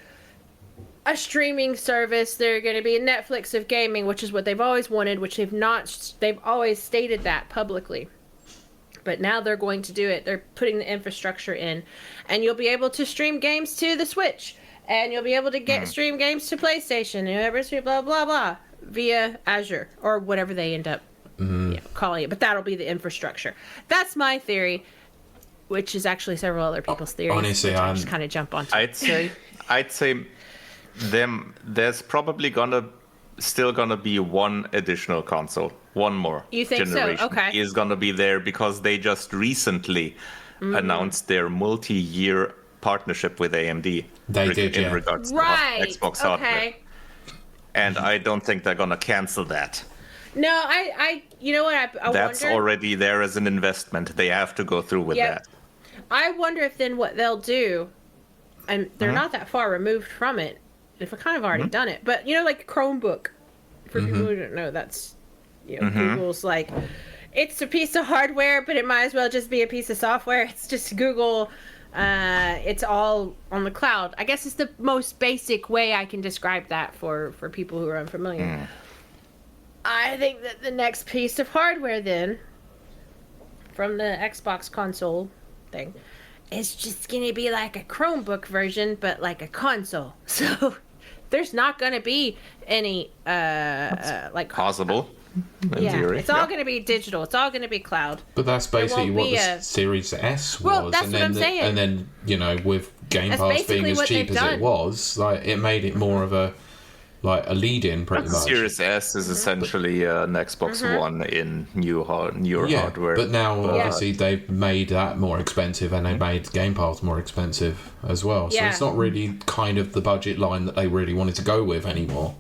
a streaming service. They're going to be a Netflix of gaming, which is what they've always wanted, which they've not... They've always stated that publicly. But now they're going to do it. They're putting the infrastructure in. And you'll be able to stream games to the Switch. And you'll be able to stream games to PlayStation. And blah, blah, blah. Via Azure. Or whatever they end up calling it. But that'll be the infrastructure. That's my theory. Which is actually several other people's theories. Honestly, I just kind of jump onto. I'd say there's probably gonna still gonna be one additional console, one more. You think so? generation Okay. is gonna be there because they just recently announced their multi-year partnership with AMD. They did, in yeah. regards to Right. Xbox hardware, Okay. and I don't think they're gonna cancel that. No, I you know what? I That's wonder. already there as an investment. They have to go through with Yep. that. I wonder if then what they'll do, and they're not that far removed from it. If I've kind of already done it, but like Chromebook, for people who don't know, that's Google's like, it's a piece of hardware, but it might as well just be a piece of software. It's just Google. It's all on the cloud. I guess it's the most basic way I can describe that for people who are unfamiliar. I think that the next piece of hardware then, from the Xbox console thing, is just gonna be like a Chromebook version, but like a console. So there's not gonna be any like Possible. In theory. it's all gonna be digital. It's all gonna be cloud. But that's basically won't what be the Series S was. Well, that's and what then I'm saying. And then, with Game That's Pass basically being as what cheap they've as done. it was, like, it made it more of a lead-in, pretty much. Series S is essentially an Xbox One in newer hardware. But now, obviously, they've made that more expensive, and they made Game Pass more expensive as well. So Yeah. it's not really kind of the budget line that they really wanted to go with anymore.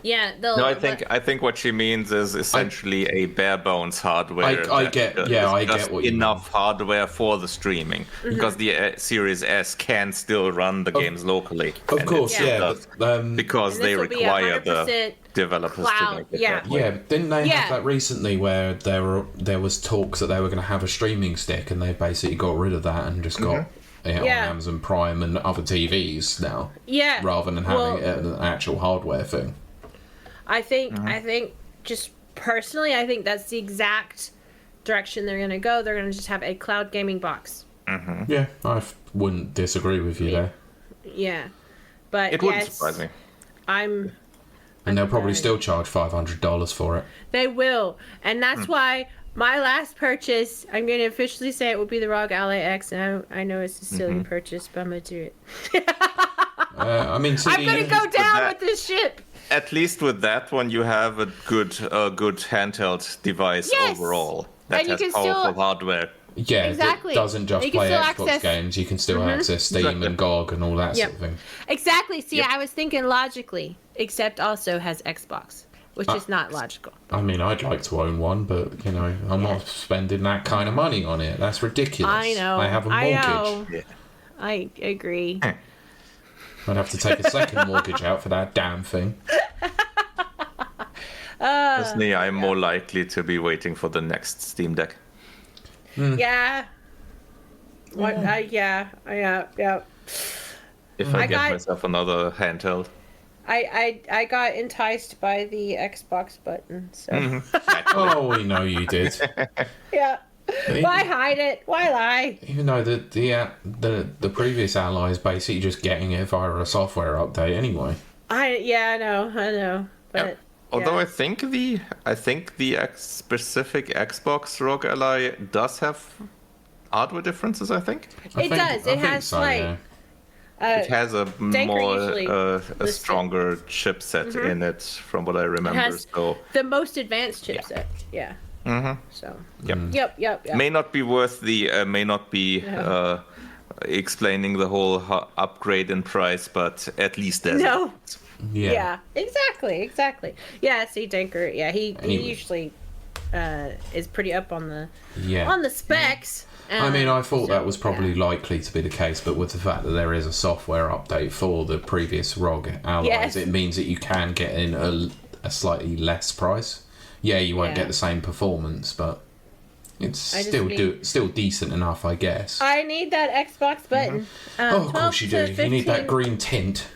Yeah, No, I think what she means is essentially a bare bones hardware. I that get is what you mean. enough hardware for the streaming because the Series S can still run the games locally. Of and course, it yeah. does, But, because And they this will be require the 100% developers cloud, to make it yeah. that way. yeah, didn't they Yeah. have that recently where there was talks that they were going to have a streaming stick, and they basically got rid of that and just got it on Yeah. Amazon Prime and other TVs now, yeah, rather than having it an actual hardware thing. I think just personally, I think that's the exact direction they're gonna go. They're gonna just have a cloud gaming box. Yeah, wouldn't disagree with you there. Yeah, but It wouldn't surprise me. I'm. And they'll probably glad. still charge $500 for it. They will, and that's why my last purchase, I'm going to officially say it will be the ROG Ally X. And I know it's a silly purchase, but I'm gonna do it. I mean, I'm gonna go down that- with this ship. At least with that one, you have a good handheld device Yes! overall that And you has can powerful still- hardware. Yeah, Exactly. it doesn't just You can play still Xbox access- games. You can still access Steam and GOG and all that sort of thing. Exactly. See, Yep. I was thinking logically, except also has Xbox, which is not logical. I mean, I'd like to own one, but, I'm not spending that kind of money on it. That's ridiculous. I know. I have a I mortgage. know. Yeah. I agree. I'd have to take a second mortgage out for that damn thing. Personally, I'm more likely to be waiting for the next Steam Deck. Yeah. What? Yeah. If I I get got- myself another handheld. I got enticed by the Xbox button. So Oh, we know you did. yeah. Why hide it? Why lie? Even though the previous Ally is basically just getting it via a software update anyway. I know. But Although yeah. I think the specific Xbox ROG Ally does have hardware differences. I think It does. It has slight. yeah. it has a usually more a listed. stronger chipset in it, from what I remember. has So the most advanced chipset. Yeah. So. Yep. Yep. may not be worth the explaining the whole upgrade in price, but at least there's No. Yeah. Yeah. Exactly. Yeah. See, Dinker. Yeah. He Anyway. usually is pretty up on the Yeah. specs. I mean, I thought So, that was probably likely to be the case, but with the fact that there is a software update for the previous ROG Allies, Yes. it means that you can get in a slightly less price. Yeah, you won't Yeah. get the same performance, but it's I just still decent enough, I guess. I need that Xbox button. Of course you do. 12 to You need that 15 green tint.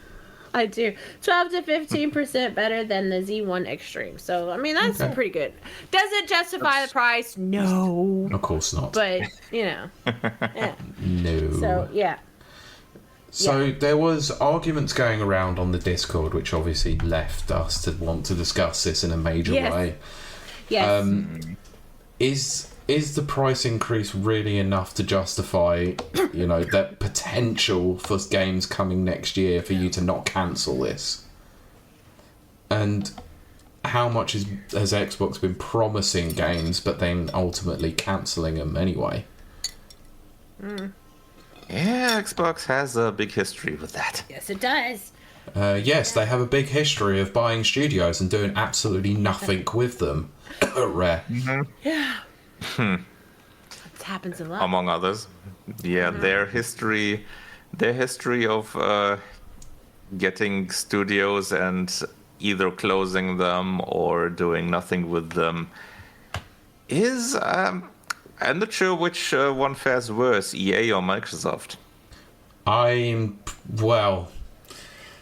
I do. 12 to 15% better than the Z1 Extreme. So, I mean, that's Okay. pretty good. Does it justify the price? No. Of course not. But, yeah. No. So, yeah. So there was arguments going around on the Discord, which obviously left us to want to discuss this in a major Yes. way. Yes. Is the price increase really enough to justify, that potential for games coming next year for you to not cancel this? And how much has Xbox been promising games, but then ultimately cancelling them anyway? Yeah, Xbox has a big history with that. Yes, it does. Yes, they have a big history of buying studios and doing absolutely nothing with them. Rare. Yeah. It happens a lot. Among others. Yeah, their history of getting studios and either closing them or doing nothing with them is... I'm not sure which one fares worse, EA or Microsoft. Well...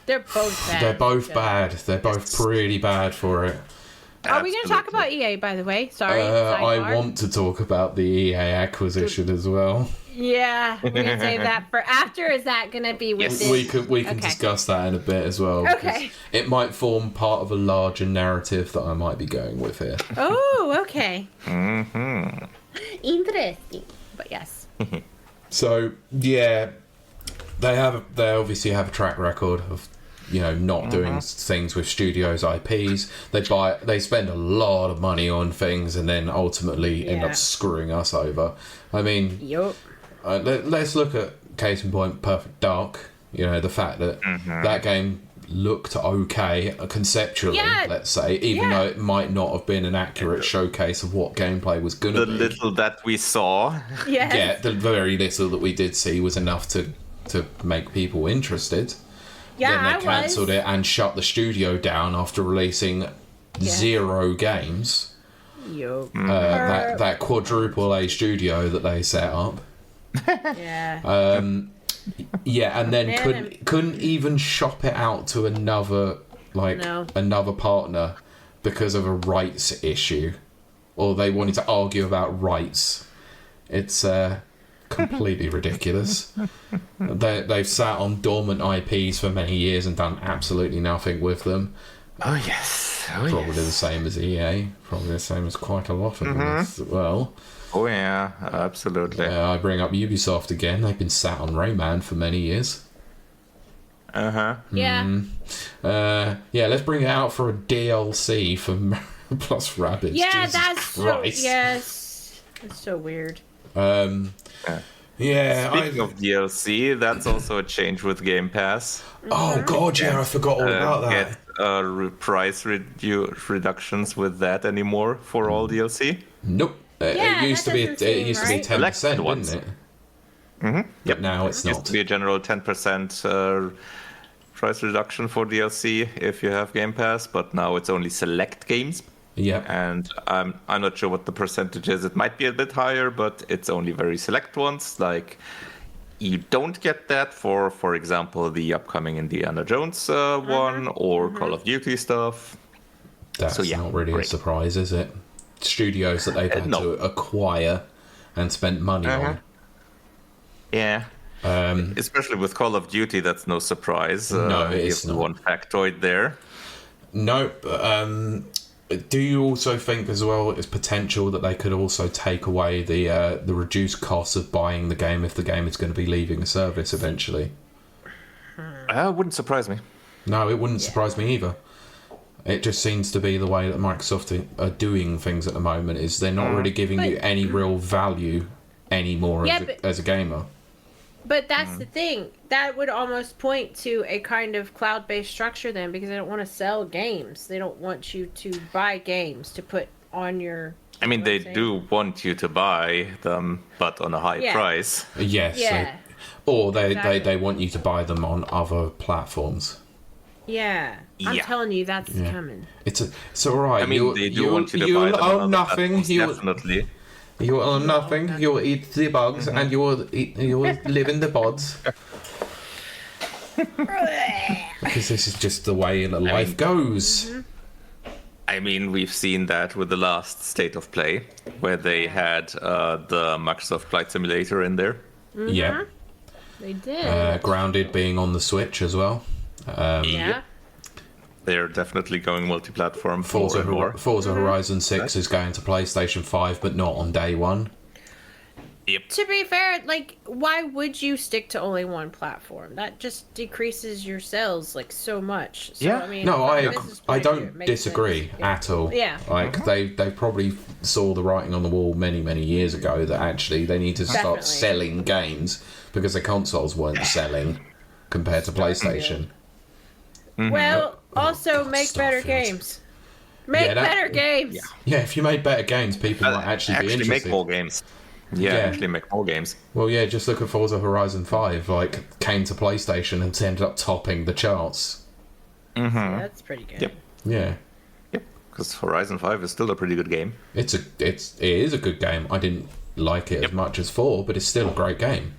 They're both bad. They're both bad. They're both pretty bad for it. Are we going to talk about EA, by the way? Sorry. I want to talk about the EA acquisition as well. Yeah, we're going to save that for after. Is that going to be with this? We can discuss that in a bit as well. Okay. It might form part of a larger narrative that I might be going with here. Oh, okay. Mm-hmm. Interesting. But yes. So, yeah, they obviously have a track record of, not doing things with studios' IPs. They spend a lot of money on things and then ultimately end up screwing us over. I mean, Yup. Let's look at case in point, Perfect Dark. The fact that that game looked okay conceptually, let's say, even though it might not have been an accurate showcase of what gameplay was going to be. The little that we saw. Yes. Yeah, the very little that we did see was enough to make people interested. Yeah, then they cancelled it and shut the studio down after releasing 0 games. Yup. That quadruple A studio that they set up. Yeah. Yeah, and then couldn't even shop it out to another partner because of a rights issue, or they wanted to argue about rights. It's completely ridiculous. They've sat on dormant IPs for many years and done absolutely nothing with them. Oh yes. Probably the same as EA. Probably the same as quite a lot of them as well. Oh yeah, absolutely. I bring up Ubisoft again. They've been sat on Rayman for many years. Yeah. Yeah, let's bring it out for a DLC for Plus Rabbids. Yeah, Jesus that's Christ. so. Yes. It's so weird. Yeah. Speaking of DLC, that's also a change with Game Pass. Oh god, yeah, I forgot all about that. Get price reductions with that anymore for all DLC. Nope. Yeah, it used to be 10%, didn't it? Mm-hmm. Yep. Now it's Used not. to be a general 10% price reduction for DLC if you have Game Pass, but now it's only select games. Yeah. And I'm not sure what the percentage is. It might be a bit higher, but it's only very select ones. Like, you don't get that for example, the upcoming Indiana Jones one or Call of Duty stuff. That's not really a surprise, is it? Studios that they've had to acquire and spent money on. Yeah. Especially with Call of Duty, that's no surprise. No, it's not. One factoid there. Nope. Do you also think as well it's potential that they could also take away the reduced cost of buying the game if the game is going to be leaving a service eventually? Wouldn't surprise me. No, it wouldn't surprise me either. It just seems to be the way that Microsoft are doing things at the moment, is they're not really giving you any real value anymore as a gamer. But that's the thing. That would almost point to a kind of cloud-based structure then, because they don't want to sell games. They don't want you to buy games to put on your... I mean, they do want you to buy them, but on a high price. Yes. Yeah. Or they want you to buy them on other platforms. Yeah. I'm telling you, that's coming. It's all right. I mean, they do want you to buy them on other platforms, definitely. You will own nothing. You will eat the bugs, and you will live in the pods. Because this is just the way life goes. I mean, we've seen that with the last State of Play, where they had the Microsoft Flight Simulator in there. Yeah. They did. Grounded being on the Switch as well. Yeah. They're definitely going multi-platform. Forza Horizon 6 is going to PlayStation 5, but not on day one. To be fair, like, why would you stick to only one platform? That just decreases your sales like so much. So, Yeah. I mean, No, from a I business point of view, don't it makes disagree sense. at all. Yeah. Like they probably saw the writing on the wall many years ago that actually they need to start Definitely. selling games because the consoles weren't selling compared to PlayStation. Well, also God, make better Starfield. games. Make Yeah, that- better games. Yeah. Yeah, if you made better games, people might actually be interested. make more games. Yeah, Yeah. actually make more games. Well, yeah, just look at Forza Horizon 5. Like, came to PlayStation and ended up topping the charts. Yeah, that's pretty good. Yep. Yeah. Yep. Because Horizon 5 is still a pretty good game. It is a good game. I didn't like it as much as 4, but it's still a great game.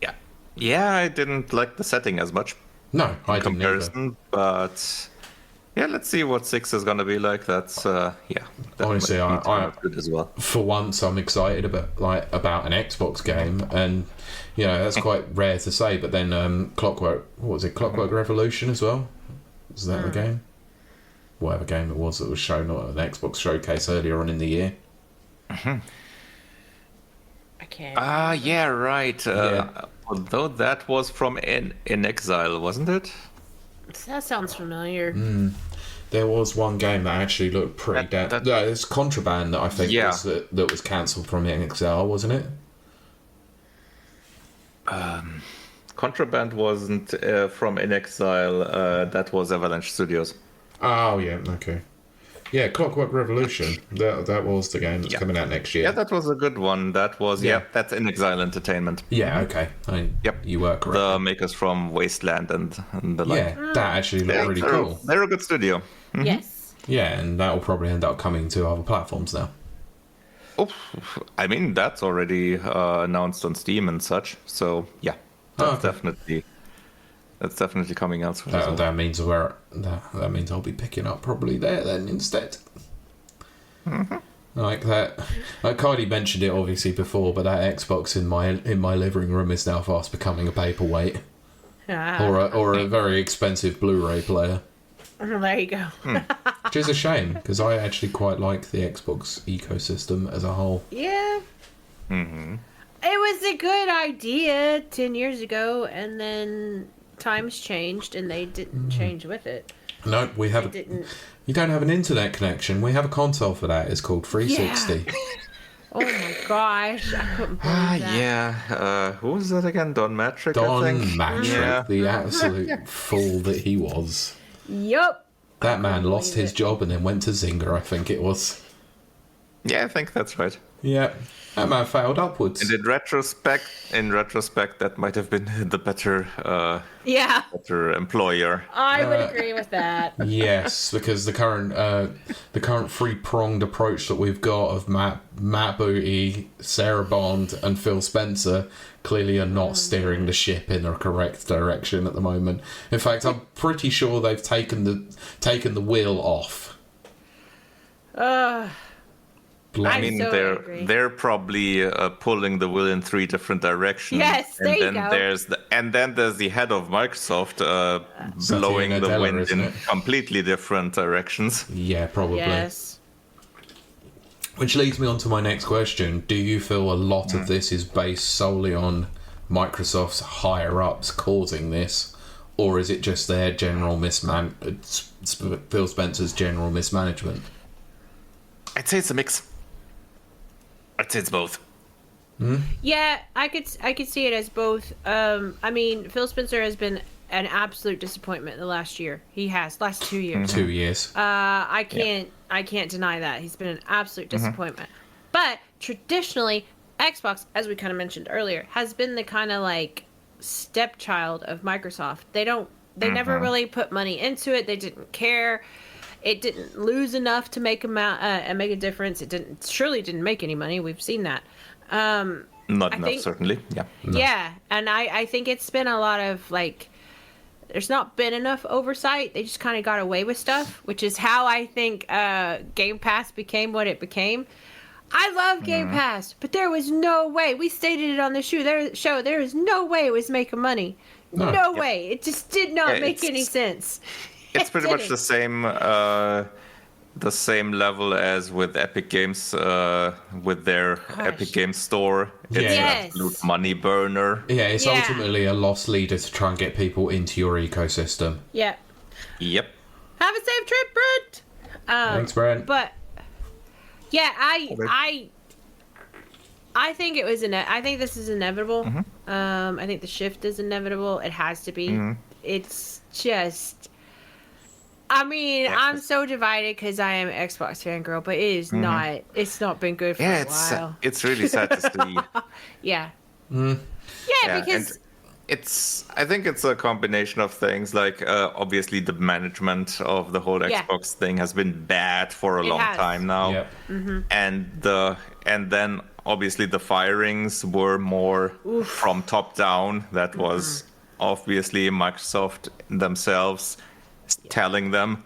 Yeah. Yeah, I didn't like the setting as much No, I in didn't either. comparison, but yeah, let's see what 6 is gonna be like. That's that Honestly, might be I- good as well. For once, I'm excited about an Xbox game, and you know that's quite rare to say. But then Clockwork Revolution as well. Was that the game? Whatever game it was that was shown at an Xbox showcase earlier on in the year. I can't. Yeah, right. Yeah. Although that was from In Exile, wasn't it? That sounds familiar. There was one game that actually looked pretty That- No, it's Contraband that I think Yeah. was that was cancelled from NXL, wasn't it? Contraband wasn't from In Exile. That was Avalanche Studios. Oh yeah, okay. Yeah, Clockwork Revolution. That was the game that's Yeah. coming out next year. Yeah, that was a good one. That was Yeah. that's In Exile Entertainment. Yeah, okay. Yep. You were correct. The makers from Wasteland and the like. Yeah, that actually looked really cool. They're a good studio. Yes. Yeah, and that will probably end up coming to other platforms now. Oh, I mean that's already announced on Steam and such. So yeah, that's okay. definitely coming out. As well. That means that means I'll be picking up probably there then instead. Like that. Like Kylie mentioned it obviously before, but that Xbox in my living room is now fast becoming a paperweight or a very expensive Blu-ray player. There you go. Which is a shame because I actually quite like the Xbox ecosystem as a whole. Yeah. It was a good idea 10 years ago, and then times changed, and they didn't change with it. No, we have. They didn't. You don't have an internet connection. We have a console for that. It's called 360. Oh my gosh, I couldn't believe that. Yeah. Who was that again? Don Matrick, Don I think. Matrick, Yeah. the absolute fool that he was. Yup. That man lost believe his it. job and then went to Zynga, I think it was. Yeah, I think that's right. Yeah, that man failed upwards. And in retrospect, that might have been the better Yeah, employer. I would agree with that. Yes, because the current three-pronged approach that we've got of Matt Booty, Sarah Bond, and Phil Spencer clearly are not steering the ship in the correct direction at the moment. In fact, I'm pretty sure they've taken the wheel off. I mean, so angry. they're probably pulling the wheel in 3 different directions. Yes, there and you then go. there's the head of Microsoft Satya blowing the Nadella, wind isn't in it? completely different directions. Yeah, probably. Yes. Which leads me on to my next question. Do you feel a lot of this is based solely on Microsoft's higher-ups causing this? Or is it just their general Phil Spencer's general mismanagement? I'd say it's a mix. I'd say it's both. Yeah, I could see it as both. I mean, Phil Spencer has been an absolute disappointment the last year. He has last 2 years. 2 years. I can't deny that. He's been an absolute disappointment. But traditionally, Xbox, as we kind of mentioned earlier, has been the kind of like stepchild of Microsoft. They never really put money into it. They didn't care. It didn't lose enough to make a difference. It surely didn't make any money. We've seen that. Not enough, certainly. Yeah. Yeah, and I think it's been a lot of like, there's not been enough oversight. They just kind of got away with stuff, which is how I think Game Pass became what it became. I love Game Pass, but there was no way. We stated it on the show. There is no way it was making money. No way. It just did not make any sense. It's pretty much the same the same level as with Epic Games, with their Epic Games Store. It's Yeah. an Yes. absolute money burner. Yeah, it's Yeah. ultimately a lost leader to try and get people into your ecosystem. Yeah. Yep. Have a safe trip, Brent. Thanks, Brent. But yeah, I think it was I think this is inevitable. I think the shift is inevitable. It has to be. It's just. I mean, I'm so divided because I am an Xbox fangirl, but it is not. It's not been good for a while. It's really sad to see. Yeah. Mm. Yeah, because. and I think it's a combination of things. Like, obviously, the management of the whole Yeah. Xbox thing has been bad for a long has. time now. Yep. And then obviously the firings were more from top down. That was obviously Microsoft themselves telling them,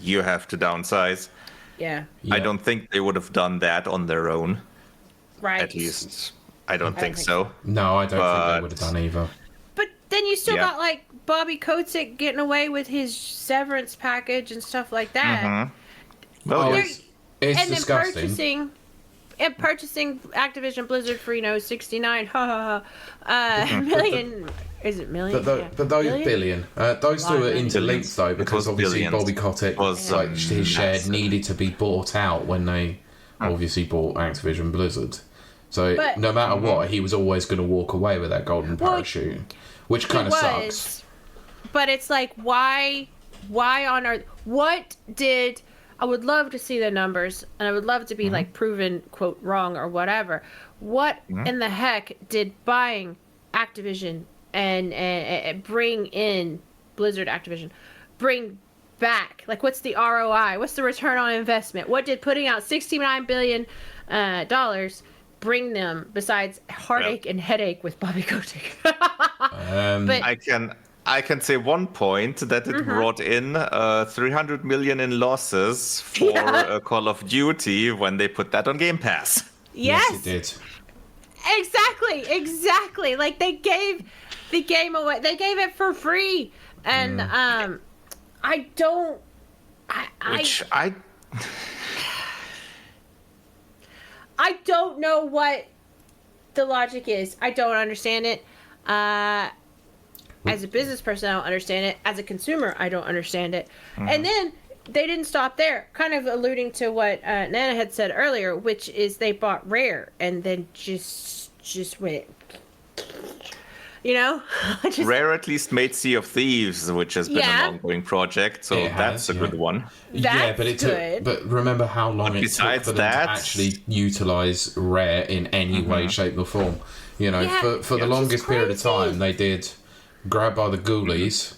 you have to downsize. Yeah. I don't think they would have done that on their own. Right. At least I don't think think so. No, I don't think But- they would have done either. But then you still Yeah. got like Bobby Kotick getting away with his severance package and stuff like that. Well, Oh, yes. it's And then disgusting. purchasing Activision Blizzard for 69 million. Is it million? But those billion, those two are Billion. interlinked though, because was obviously billions. Bobby Kotick, Was, like his share massive. needed to be bought out when they obviously bought Activision Blizzard. So But- no matter what, he was always going to walk away with that golden parachute, which kind of sucks. But it's like, why on earth? What did? I would love to see the numbers, and I would love to be like proven quote wrong or whatever. What in the heck did buying Activision and bring in Blizzard Activision bring back? Like, what's the ROI? What's the return on investment? What did putting out $69 billion dollars bring them besides heartache and headache with Bobby Kotick? But I can say one point that it brought in 300 million in losses for Call of Duty when they put that on Game Pass. yes, it did. Exactly. Like, they gave the game away. They gave it for free, and I don't. I don't know what the logic is. I don't understand it. As a business person, I don't understand it. As a consumer, I don't understand it. And then they didn't stop there, kind of alluding to what Nana had said earlier, which is they bought Rare and then just went, just, Rare at least made Sea of Thieves, which has been an ongoing project, so It that's has, a good one. Yeah, but it good. took. But remember how long it took besides for them that- to actually utilize Rare in any way, shape, or form. Yeah. For the Which longest is period of crazy. time, they did Grab by the Ghoulies.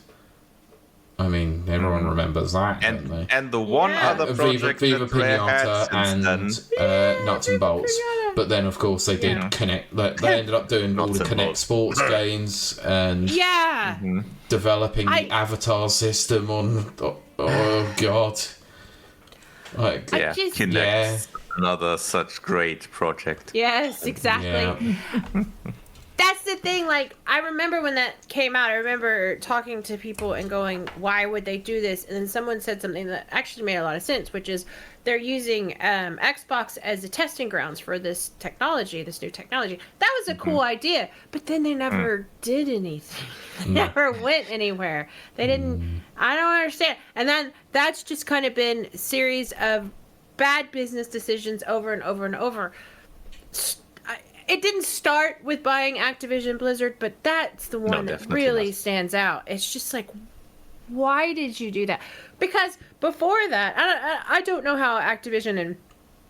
I mean, everyone remembers that, don't they? And the one Yeah. other Viva, project Viva that Rare had Pinata since and then. Nuts and Bolts. Pinata. But then, of course, they did Connect. They ended up doing all Nuts the and Connect Bolts. Sports games and yeah. developing the Avatar system on. Oh God! Like, Yeah, just- Kinect, another such great project. Yes, exactly. yeah. That's the thing. Like, I remember when that came out, I remember talking to people and going, why would they do this? And then someone said something that actually made a lot of sense, which is they're using Xbox as the testing grounds for this technology, this new technology. That was a cool idea, but then they never did anything. They never went anywhere. They didn't. I don't understand. And then that's just kind of been a series of bad business decisions over and over and over. It didn't start with buying Activision Blizzard, but that's the one that definitely really not. stands out. It's just like, why did you do that? Because before that, I don't know how Activision and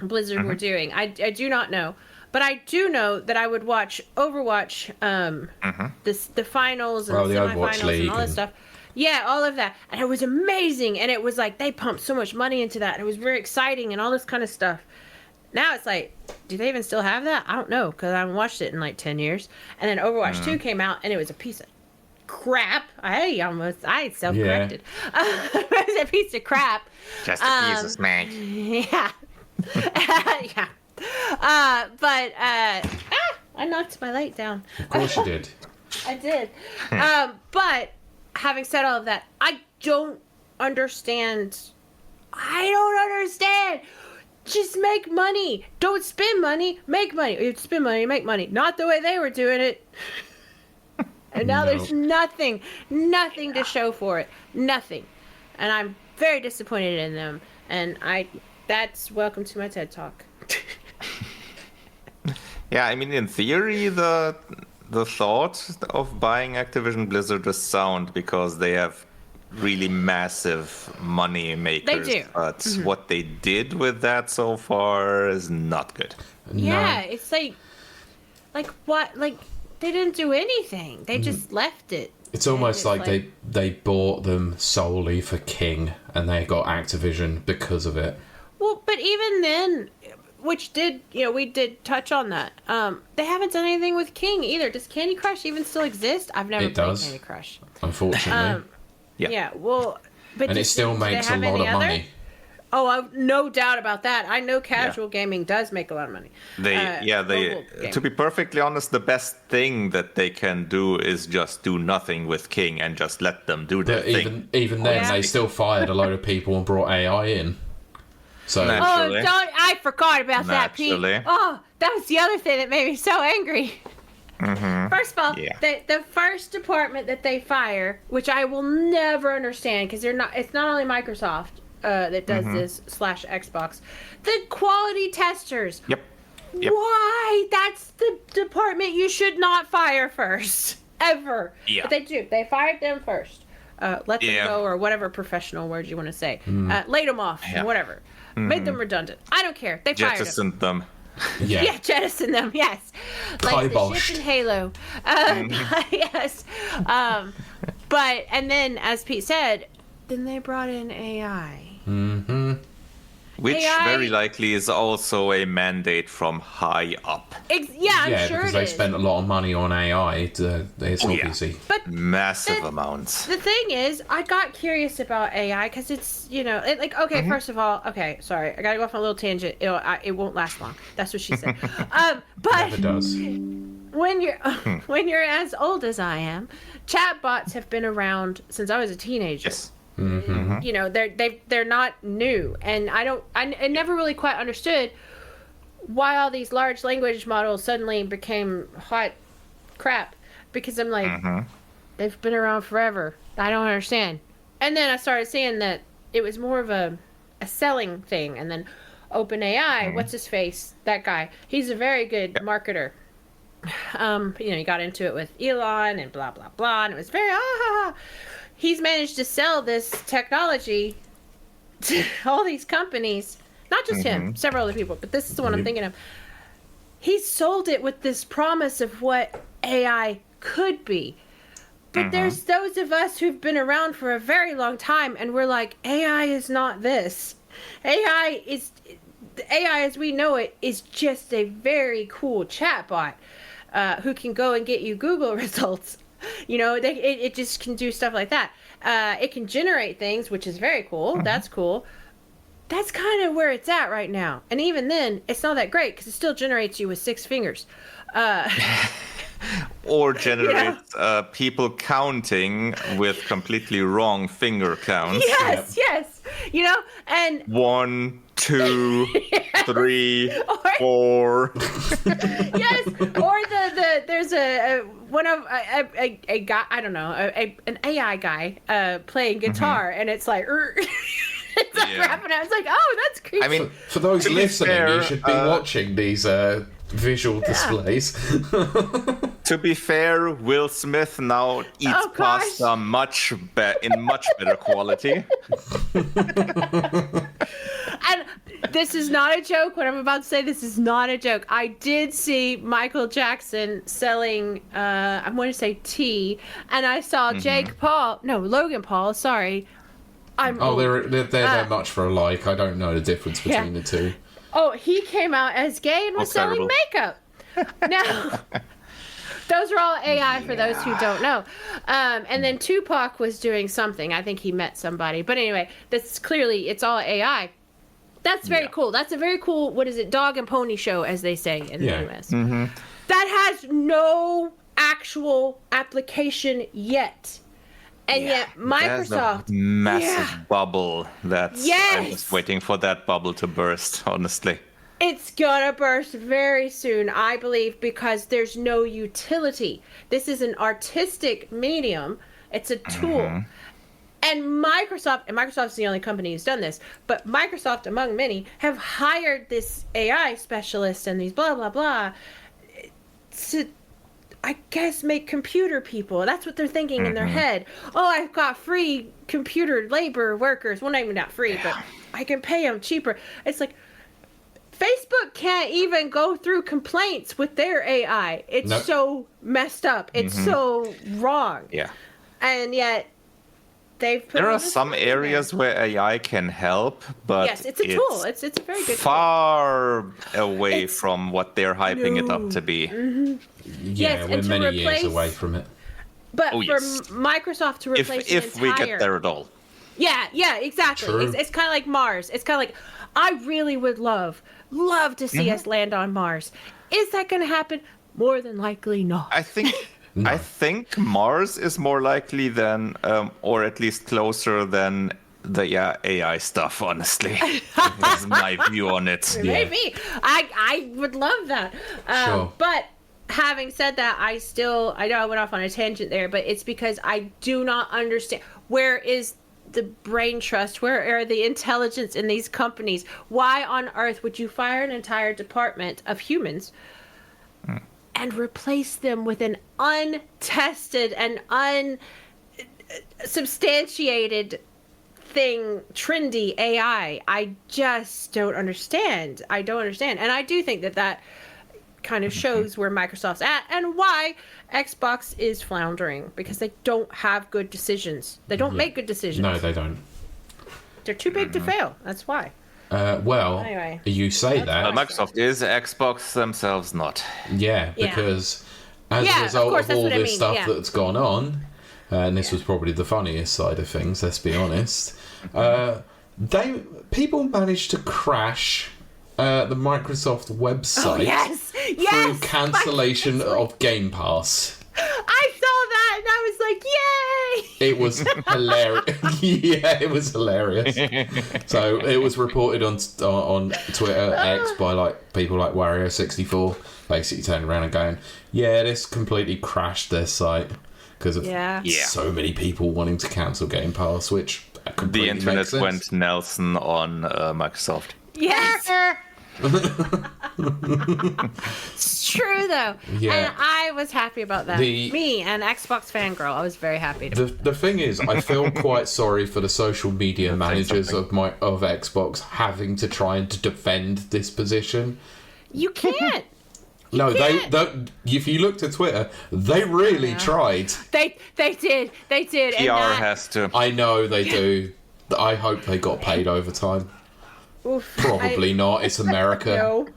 Blizzard were doing. I do not know. But I do know that I would watch Overwatch, the finals and Well, the the Overwatch semifinals League and all that and- stuff. Yeah, all of that. And it was amazing. And it was like they pumped so much money into that. And it was very exciting and all this kind of stuff. Now it's like, do they even still have that? I don't know, because I haven't watched it in like 10 years. And then Overwatch 2 came out, and it was a piece of crap. I self-corrected. It was a piece of crap. Just a piece of smack. Yeah. Yeah. I knocked my light down. Of course you did. I did. But having said all of that, I don't understand I don't understand. Just make money. Don't spend money. Make money. You spend money, make money. Not the way they were doing it. And now there's nothing to show for it. Nothing. And I'm very disappointed in them. And that's welcome to my TED Talk. Yeah, I mean, in theory, the thought of buying Activision Blizzard is sound because they have really massive money makers. They do. But what they did with that so far is not good. Yeah, it's like what? Like, they didn't do anything. They just left it. It's almost like they bought them solely for King, and they got Activision because of it. Well, but even then, which did, we did touch on that. They haven't done anything with King either. Does Candy Crush even still exist? I've never played Candy Crush. Unfortunately. Yeah, well, but and it still makes a lot of money. Oh, no doubt about that. I know casual gaming does make a lot of money. To be perfectly honest, the best thing that they can do is just do nothing with King and just let them do their thing. Even then, they still fired a load of people and brought AI in. So I forgot about that, Pete. Oh, that was the other thing that made me so angry. First of all, the first department that they fire, which I will never understand because it's not only Microsoft that does this / Xbox, the quality testers. Yep. Why? That's the department you should not fire first ever. Yeah. But they do. They fired them first. Let them go, or whatever professional words you want to say. Laid them off, whatever. Made them redundant. I don't care. They fired them. Yeah, jettison them, yes. Like the ship in Halo. Yes. But, and then, as Pete said, then they brought in AI. Which AI, very likely is also a mandate from high up. I'm sure because they spent a lot of money on AI. It's obviously massive amounts. The thing is, I got curious about AI because it's, first of all, sorry, I gotta go off on a little tangent. It won't last long. That's what she said. But never does. When you're as old as I am, chatbots have been around since I was a teenager. Yes. They're not new, and I never really quite understood why all these large language models suddenly became hot crap, because I'm like, they've been around forever. I don't understand. And then I started seeing that it was more of a selling thing, and then OpenAI, what's his face, that guy, he's a very good marketer. He got into it with Elon and blah blah blah, and it was very he's managed to sell this technology to all these companies. Not just him, several other people, but this is the one I'm thinking of. He sold it with this promise of what AI could be. But there's those of us who've been around for a very long time, and we're like, AI is not this. AI as we know it is just a very cool chatbot who can go and get you Google results. It just can do stuff like that. It can generate things, which is very cool. That's cool. That's kind of where it's at right now. And even then, it's not that great because it still generates you with 6 fingers. Or generates people counting with completely wrong finger counts. Yes. And 1, 2, 3, 4. Yes, or there's a guy, I don't know, an AI guy playing guitar, and it's like it's like rapping out. It's like, oh, that's creepy. I mean, for those listening, you should be watching these visual displays. To be fair, Will Smith now eats pasta in much better quality. And this is not a joke. What I'm about to say, this is not a joke. I did see Michael Jackson selling, I'm going to say tea, and I saw Logan Paul, sorry. They're that much for alike. I don't know the difference between the two. Oh, he came out as gay and was selling makeup. Now, those are all AI for those who don't know. And then Tupac was doing something. I think he met somebody. But anyway, it's all AI. That's very cool. That's a very cool, dog and pony show, as they say in the US. That has no actual application yet. And yet There's Microsoft, a massive bubble that's I'm Yes! just waiting for that bubble to burst, honestly. it's gonna burst very soon, I believe, because there's no utility. This is an artistic medium. It's a tool. And Microsoft's the only company who's done this, but Microsoft, among many, have hired this AI specialist and these blah, blah, blah, to, I guess, make computer people. That's what they're thinking in their head. Oh, I've got free computer labor workers. Well, not free, but I can pay them cheaper. It's like, Facebook can't even go through complaints with their AI. It's so messed up. It's so wrong. Yeah. And yet, they've put There all are this some money in there. areas where AI can help, but Yes, it's a tool. It's a very good tool. far away from what they're hyping it up to be. Yeah, and we're to many years replace- away from it. But Oh, for yes. Microsoft to replace If an we entire... get there at all. Yeah, exactly. True. It's kind of like Mars. It's kind of like, I really would love to see us land on Mars. Is that going to happen? More than likely not. I think Mars is more likely than, or at least closer than the AI stuff. Honestly, that's my view on it. Maybe. I would love that. Sure. But having said that, I know I went off on a tangent there, but it's because I do not understand. Where is the brain trust? Where are the intelligence in these companies? Why on earth would you fire an entire department of humans and replace them with an untested and unsubstantiated thing, trendy AI? I just don't understand. And I do think that kind of shows where Microsoft's at and why Xbox is floundering, because they don't have good decisions. They don't make good decisions. No, they don't. They're too big to fail. That's why. Well, Anyway. you say that. Microsoft is, Xbox themselves not. Yeah, Yeah. because as Yeah, a of result course, of that's all what I this mean, stuff yeah. that's gone on, and this was probably the funniest side of things, let's be honest, people managed to crash the Microsoft website through cancellation of Game Pass. I saw that and I was like, yay! It was hilarious. Yeah, it was hilarious. So it was reported on Twitter X by like people like Wario64, basically turning around and going, "Yeah, this completely crashed their site because of so many people wanting to cancel Game Pass," which completely The internet makes sense. went Nelson on Microsoft. Yes! It's true though. Yeah. And I was happy about that. Me, an Xbox fangirl, I was very happy. The thing is, I feel quite sorry for the social media managers of Xbox having to try and to defend this position. You can't. No, they if you looked at Twitter, they really tried. They did. PR has to. I know they do. I hope they got paid overtime. Oof, Probably not. It's America. No.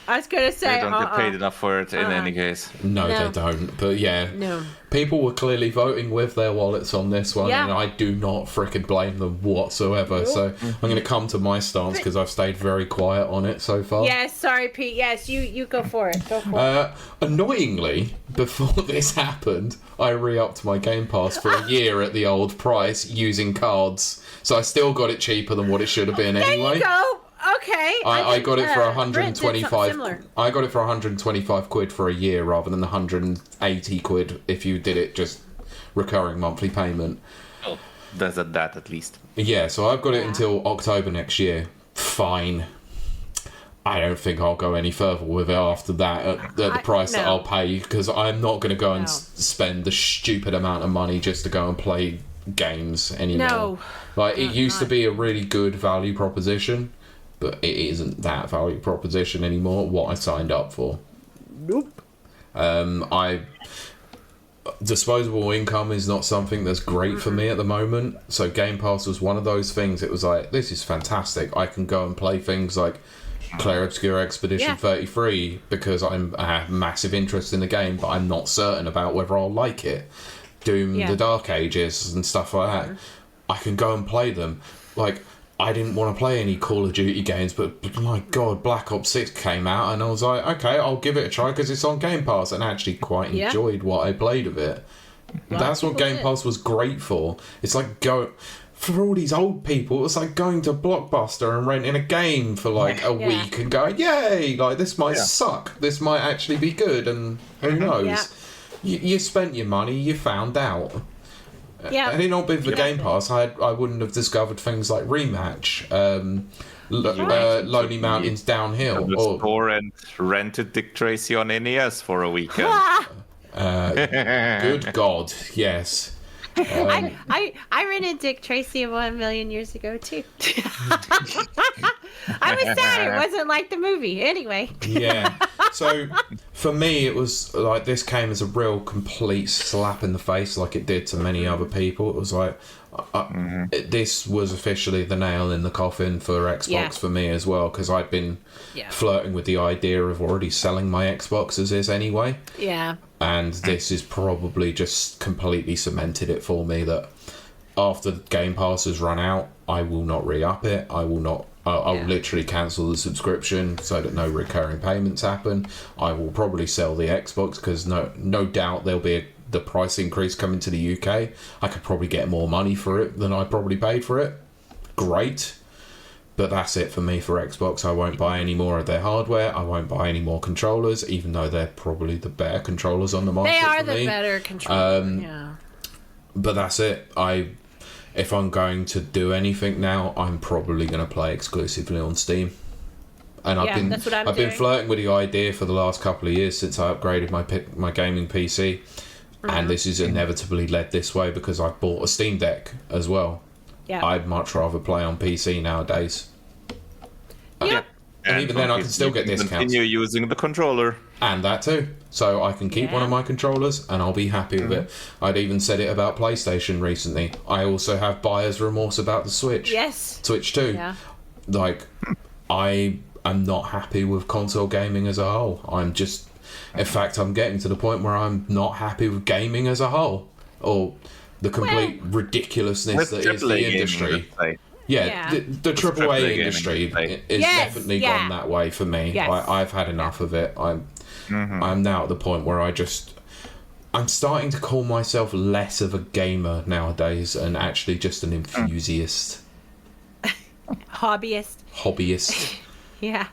I was going to say, They don't get paid enough for it in any case. No, No. they don't. But yeah, No. people were clearly voting with their wallets on this one, Yeah. and I do not frickin' blame them whatsoever. So I'm going to come to my stance because I've stayed very quiet on it so far. Yes, sorry, Pete. Yes, you go for it. Go for it. Annoyingly, before this happened, I re-upped my Game Pass for a year at the old price using cards. So I still got it cheaper than what it should have been There anyway. you go. Okay. I got it for Brent did something 125. similar. I got it for 125 quid for a year rather than the 180 quid if you did it just recurring monthly payment. Oh, there's that at least. Yeah, so I've got it until October next year. Fine. I don't think I'll go any further with it after that at the price that no. I'll pay, because I'm not going to go and No. spend the stupid amount of money just to go and play games anymore. No. Like, it used to be a really good value proposition, but it isn't that value proposition anymore, what I signed up for. Nope. Disposable income is not something that's great for me at the moment, so Game Pass was one of those things. It was like, this is fantastic. I can go and play things like Clair Obscur Expedition 33 because I have massive interest in the game, but I'm not certain about whether I'll like it. Doom, the Dark Ages and stuff like that. I can go and play them. Like, I didn't want to play any Call of Duty games, but my God, Black Ops 6 came out, and I was like, okay, I'll give it a try because it's on Game Pass, and I actually quite enjoyed what I played of it. That's what Game Pass was great for. It's like for all these old people, it's like going to Blockbuster and renting a game for like a week and going, yay, like this might suck, this might actually be good, and who knows? You spent your money, you found out. Had it not been for Game Pass, I wouldn't have discovered things like Rematch, Lonely Mountains Downhill, or and rented Dick Tracy on NES for a weekend. Good God, yes. I rented Dick Tracy 1 million years ago too. I was sad it wasn't like the movie. Anyway. Yeah. So for me, it was like this came as a real complete slap in the face, like it did to many other people. It was like this was officially the nail in the coffin for Xbox for me as well, because I'd been flirting with the idea of already selling my Xbox as is anyway. Yeah. And this is probably just completely cemented it for me that after Game Pass has run out, I will not re-up it. I will not. I'll literally cancel the subscription so that no recurring payments happen. I will probably sell the Xbox because no doubt there'll be the price increase coming to the UK. I could probably get more money for it than I probably paid for it. Great. But that's it for me for Xbox. I won't buy any more of their hardware. I won't buy any more controllers, even though they're probably the better controllers on the market. They are for the me. better controllers. But that's it. If I'm going to do anything now, I'm probably going to play exclusively on Steam. And I've been flirting with the idea for the last couple of years since I upgraded my gaming PC, and this is inevitably led this way because I've bought a Steam Deck as well. Yeah. I'd much rather play on PC nowadays. And even then, I can still get discounts. Continue using the controller. And that too. So I can keep one of my controllers and I'll be happy with it. I'd even said it about PlayStation recently. I also have buyer's remorse about the Switch. Yes. Switch 2. Yeah. Like, I am not happy with console gaming as a whole. In fact, I'm getting to the point where I'm not happy with gaming as a whole. Or the complete ridiculousess that is the industry. The AAA industry is definitely gone that way for me. Yes. I've had enough of it. I'm now at the point where I'm starting to call myself less of a gamer nowadays and actually just an enthusiast. Hobbyist. Yeah.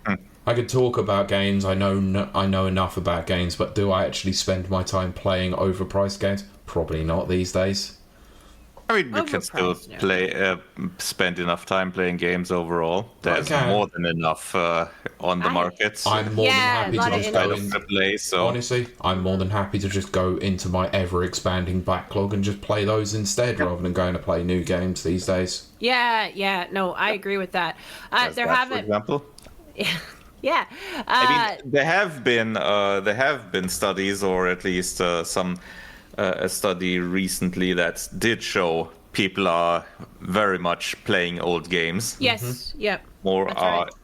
I could talk about games. I know enough about games, but do I actually spend my time playing overpriced games? Probably not these days. I mean, you can still spend enough time playing games overall. There's more than enough on the market. I'm more than happy to just go in. Honestly, I'm more than happy to just go into my ever-expanding backlog and just play those instead, rather than going to play new games these days. Yeah. No, I agree with that. For example. Yeah. I mean, there have been studies, or at least a study recently that did show people are very much playing old games. Yes. Yep. More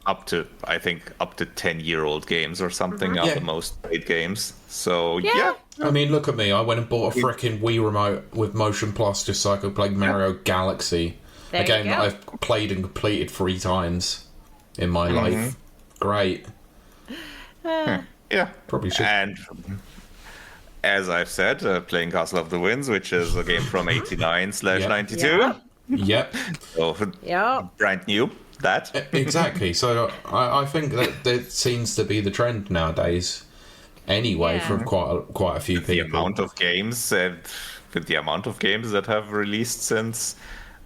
up to 10-year-old games or something are the most played games. So yeah. I mean, look at me. I went and bought a frickin' Wii remote with Motion Plus just so I could play Mario Galaxy, a game that I've played and completed 3 times in my life. Great. Probably should. And as I've said, playing Castle of the Winds, which is a game from 89/92. Yep. So, brand new. That. Exactly. So I think that seems to be the trend nowadays. Anyway, from quite a few people. The amount of games that have released since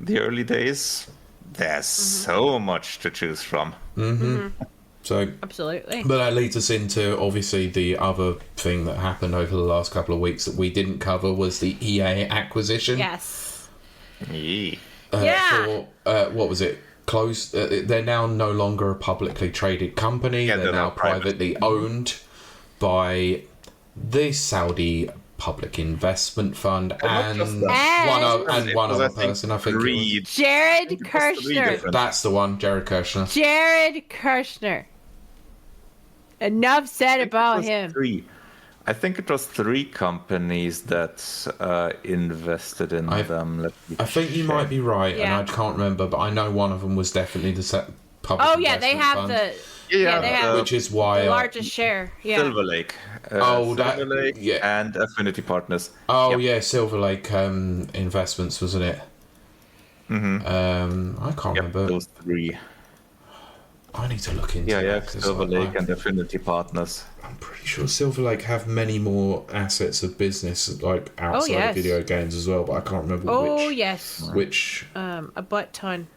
the early days, there's so much to choose from. So, absolutely. But that leads us into, obviously, the other thing that happened over the last couple of weeks that we didn't cover was the EA acquisition. Yes. For, what was it? Closed. They're now no longer a publicly traded company. They're now privately owned by the Saudi Public Investment Fund and one other person, I think. Jared Kushner. That's the one, Jared Kushner. Jared Kushner. Enough said about him. I think it was 3 companies that invested in them. I think you might be right, and I can't remember, but I know one of them was definitely the public investment they have fund. they have which is why the largest share. Yeah. Silver Lake. Silver Lake, and Affinity Partners. Oh yeah, Silver Lake Investments, wasn't it? I can't remember. Those three. I need to look into that. Silver Lake and Affinity Partners. I'm pretty sure Silver Lake have many more assets of business like outside of video games as well, but I can't remember which. Oh yes. Which? A butt ton.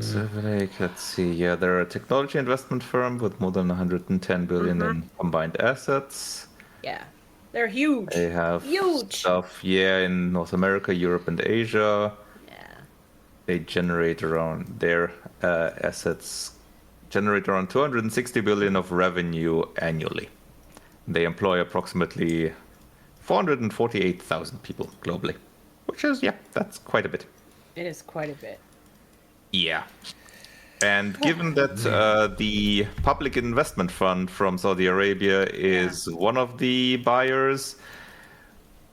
Silver Lake, let's see. Yeah, they're a technology investment firm with more than 110 billion in combined assets. Yeah, they're huge. They have stuff, in North America, Europe, and Asia. They generate around their assets generate around 260 billion of revenue annually. They employ approximately 448,000 people globally, which is that's quite a bit. It is quite a bit. Yeah. And given that the Public Investment Fund from Saudi Arabia is one of the buyers,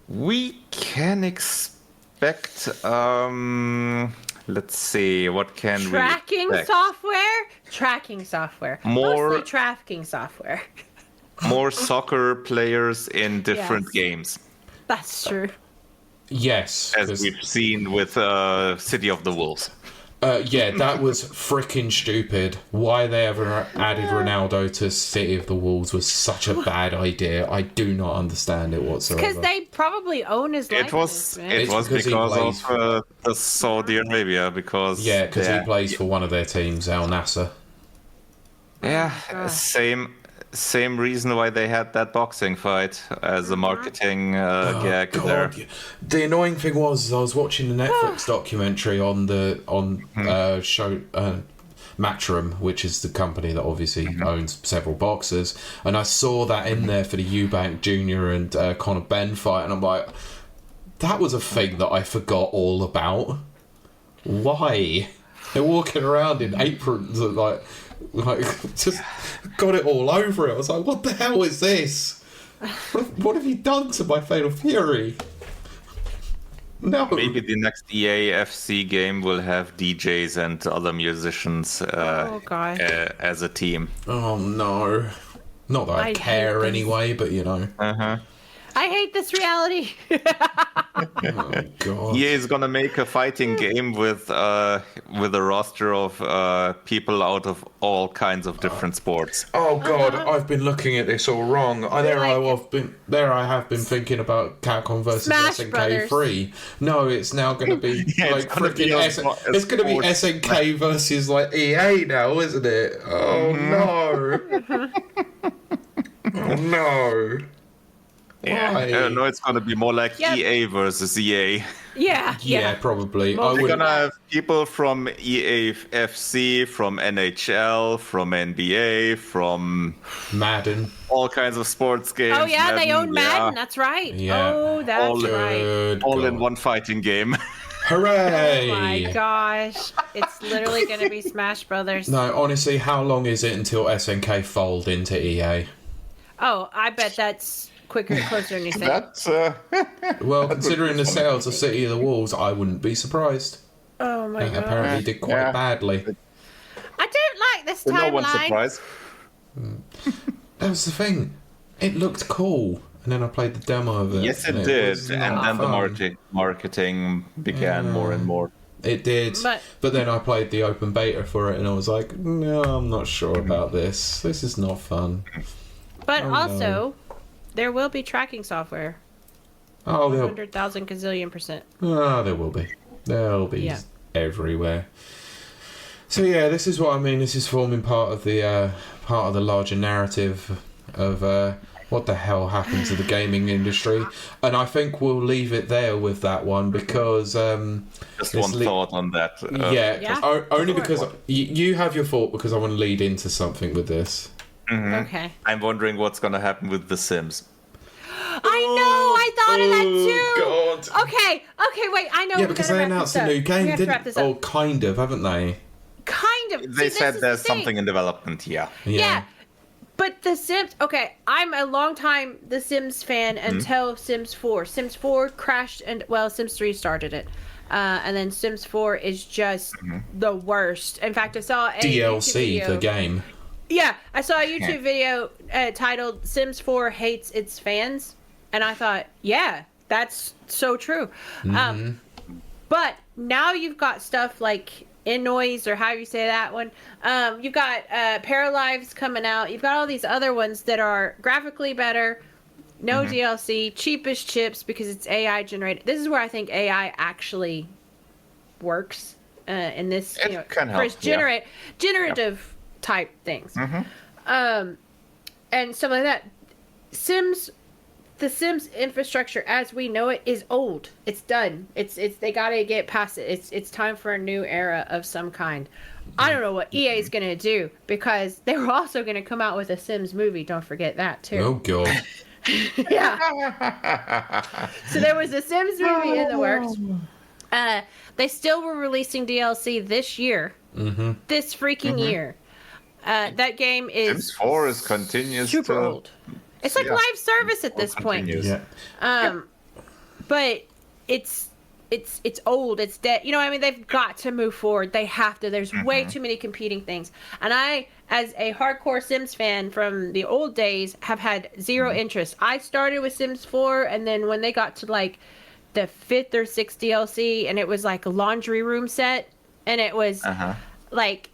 we can expect let's see, what can tracking we expect? Tracking software. More mostly tracking software. More soccer players in different games. That's true. Yes. As we've seen with City of the Wolves. That was freaking stupid. Why they ever added Ronaldo to City of the Wolves was such a bad idea. I do not understand it whatsoever. Because they probably own his likeness. It was because of the Saudi Arabia, because he plays for one of their teams, Al Nassr. Yeah, same reason why they had that boxing fight as a marketing gag there. The annoying thing was I was watching the Netflix documentary on show Matchroom, which is the company that obviously owns several boxers, and I saw that in there for the Eubank Jr. and Conor Benn fight, and I'm like, that was a thing that I forgot all about. Why? They're walking around in aprons and like just got it all over it. I was like, what the hell is this? What have you done to my Fatal Fury? No. Maybe the next EA FC game will have DJs and other musicians as a team. Oh no. Not that I care anyway, but you know. I hate this reality. Oh god. EA is gonna make a fighting game with a roster of people out of all kinds of different sports. Oh god, I've been looking at this all wrong. There I have been thinking about Capcom versus Smash SNK 3. No, it's now going to be like freaking it's going to be SNK versus like EA now, isn't it? Oh no. Oh no. Yeah, no, it's going to be more like EA versus EA. Yeah, probably. We're going to have people from EA FC, from NHL, from NBA, from Madden. All kinds of sports games. Oh, yeah, Madden, they own Madden. That's right. Yeah. Oh, that's right. All in one fighting game. Hooray! Oh, my gosh. It's literally going to be Smash Brothers. No, honestly, how long is it until SNK fold into EA? Oh, I bet that's closer than you think. Well, considering the sales of City of the Wolves, I wouldn't be surprised. Oh my god! Apparently, did quite badly. I don't like this timeline. No one's surprised. That was the thing. It looked cool, and then I played the demo of it. Yes, it did, and then the marketing began more and more. It did, but then I played the open beta for it, and I was like, no, I'm not sure about this. This is not fun. But also, there will be tracking software. Oh, 100,000 gazillion %. Oh, there will be. There'll be everywhere. So yeah, this is what I mean. This is forming part of the larger narrative of what the hell happened to the gaming industry, and I think we'll leave it there with that one because just one thought on that. Only because you have your thought because I want to lead into something with this. Mm-hmm. Okay. I'm wondering what's going to happen with The Sims. I know. I thought of that too. God. Okay. Wait. I know. Yeah, because they announced a new game, didn't they? Oh, kind of, haven't they? Kind of. They said there's something in development. Yeah. But The Sims. Okay, I'm a long time The Sims fan until Sims 4. Sims 4 crashed, and Sims 3 started it. And then Sims 4 is just the worst. In fact, I saw a DLC, YouTube video. the game. Yeah, I saw a YouTube video titled Sims 4 Hates Its Fans, and I thought, yeah, that's so true. But now you've got stuff like Innoise, or how you say that one. You've got Paralives coming out. You've got all these other ones that are graphically better, no DLC, cheapest chips because it's AI generated. This is where I think AI actually works in this, It can help, for its generative type things. And stuff like that. The Sims infrastructure as we know it is old. It's done. It's they gotta get past it. It's time for a new era of some kind. I don't know what EA is gonna do, because they were also gonna come out with a Sims movie. Don't forget that too. Oh god. Yeah. So there was a Sims movie in the works. They still were releasing DLC this year. This freaking year. That game is Sims 4 is continuous super old. It's like live service at this point. Yeah. But it's old. It's dead. You know what I mean? They've got to move forward. They have to. There's way too many competing things. And I, as a hardcore Sims fan from the old days, have had zero interest. I started with Sims 4, and then when they got to like the 5th or 6th DLC, and it was like a laundry room set, and it was like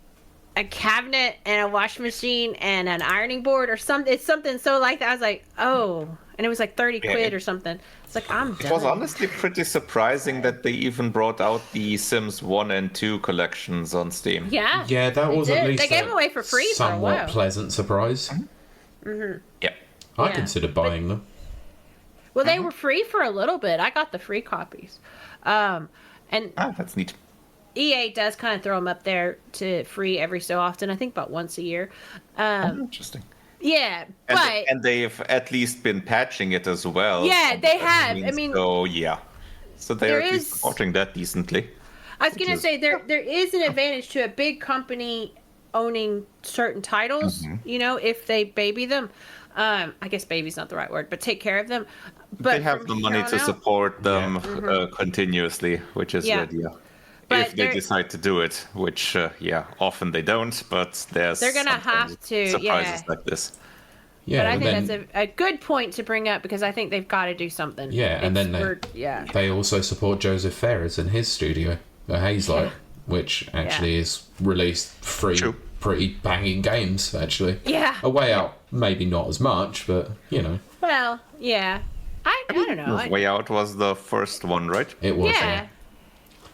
a cabinet and a washing machine and an ironing board or something. It's something so like that. I was like, oh, and it was like 30 quid or something. It's like, I'm done. It was honestly pretty surprising that they even brought out the Sims 1 and 2 collections on Steam. Yeah. Yeah, that was at least they gave them away for free for a while. Somewhat pleasant surprise. Yeah. I considered buying them. Well, they were free for a little bit. I got the free copies. And that's neat. EA does kind of throw them up there to free every so often. I think about once a year. Interesting. Yeah, but... And they've at least been patching it as well. Yeah, they have. I mean... So, yeah. So they're at least supporting that decently. I was going to say, there is an advantage to a big company owning certain titles, you know, if they baby them. I guess baby's not the right word, but take care of them. But they have the money to support them continuously, which is the idea. But if they decide to do it, which, often they don't, but they're going to have to, surprises like this. Yeah, but I think that's a good point to bring up, because I think they've got to do something. Yeah, and then they also support Joseph Ferris in his studio, Hazelight, which actually is released free, pretty banging games, actually. Yeah. A Way Out, maybe not as much, but, you know. Well, yeah. I don't know. Way Out was the first one, right? It was, yeah.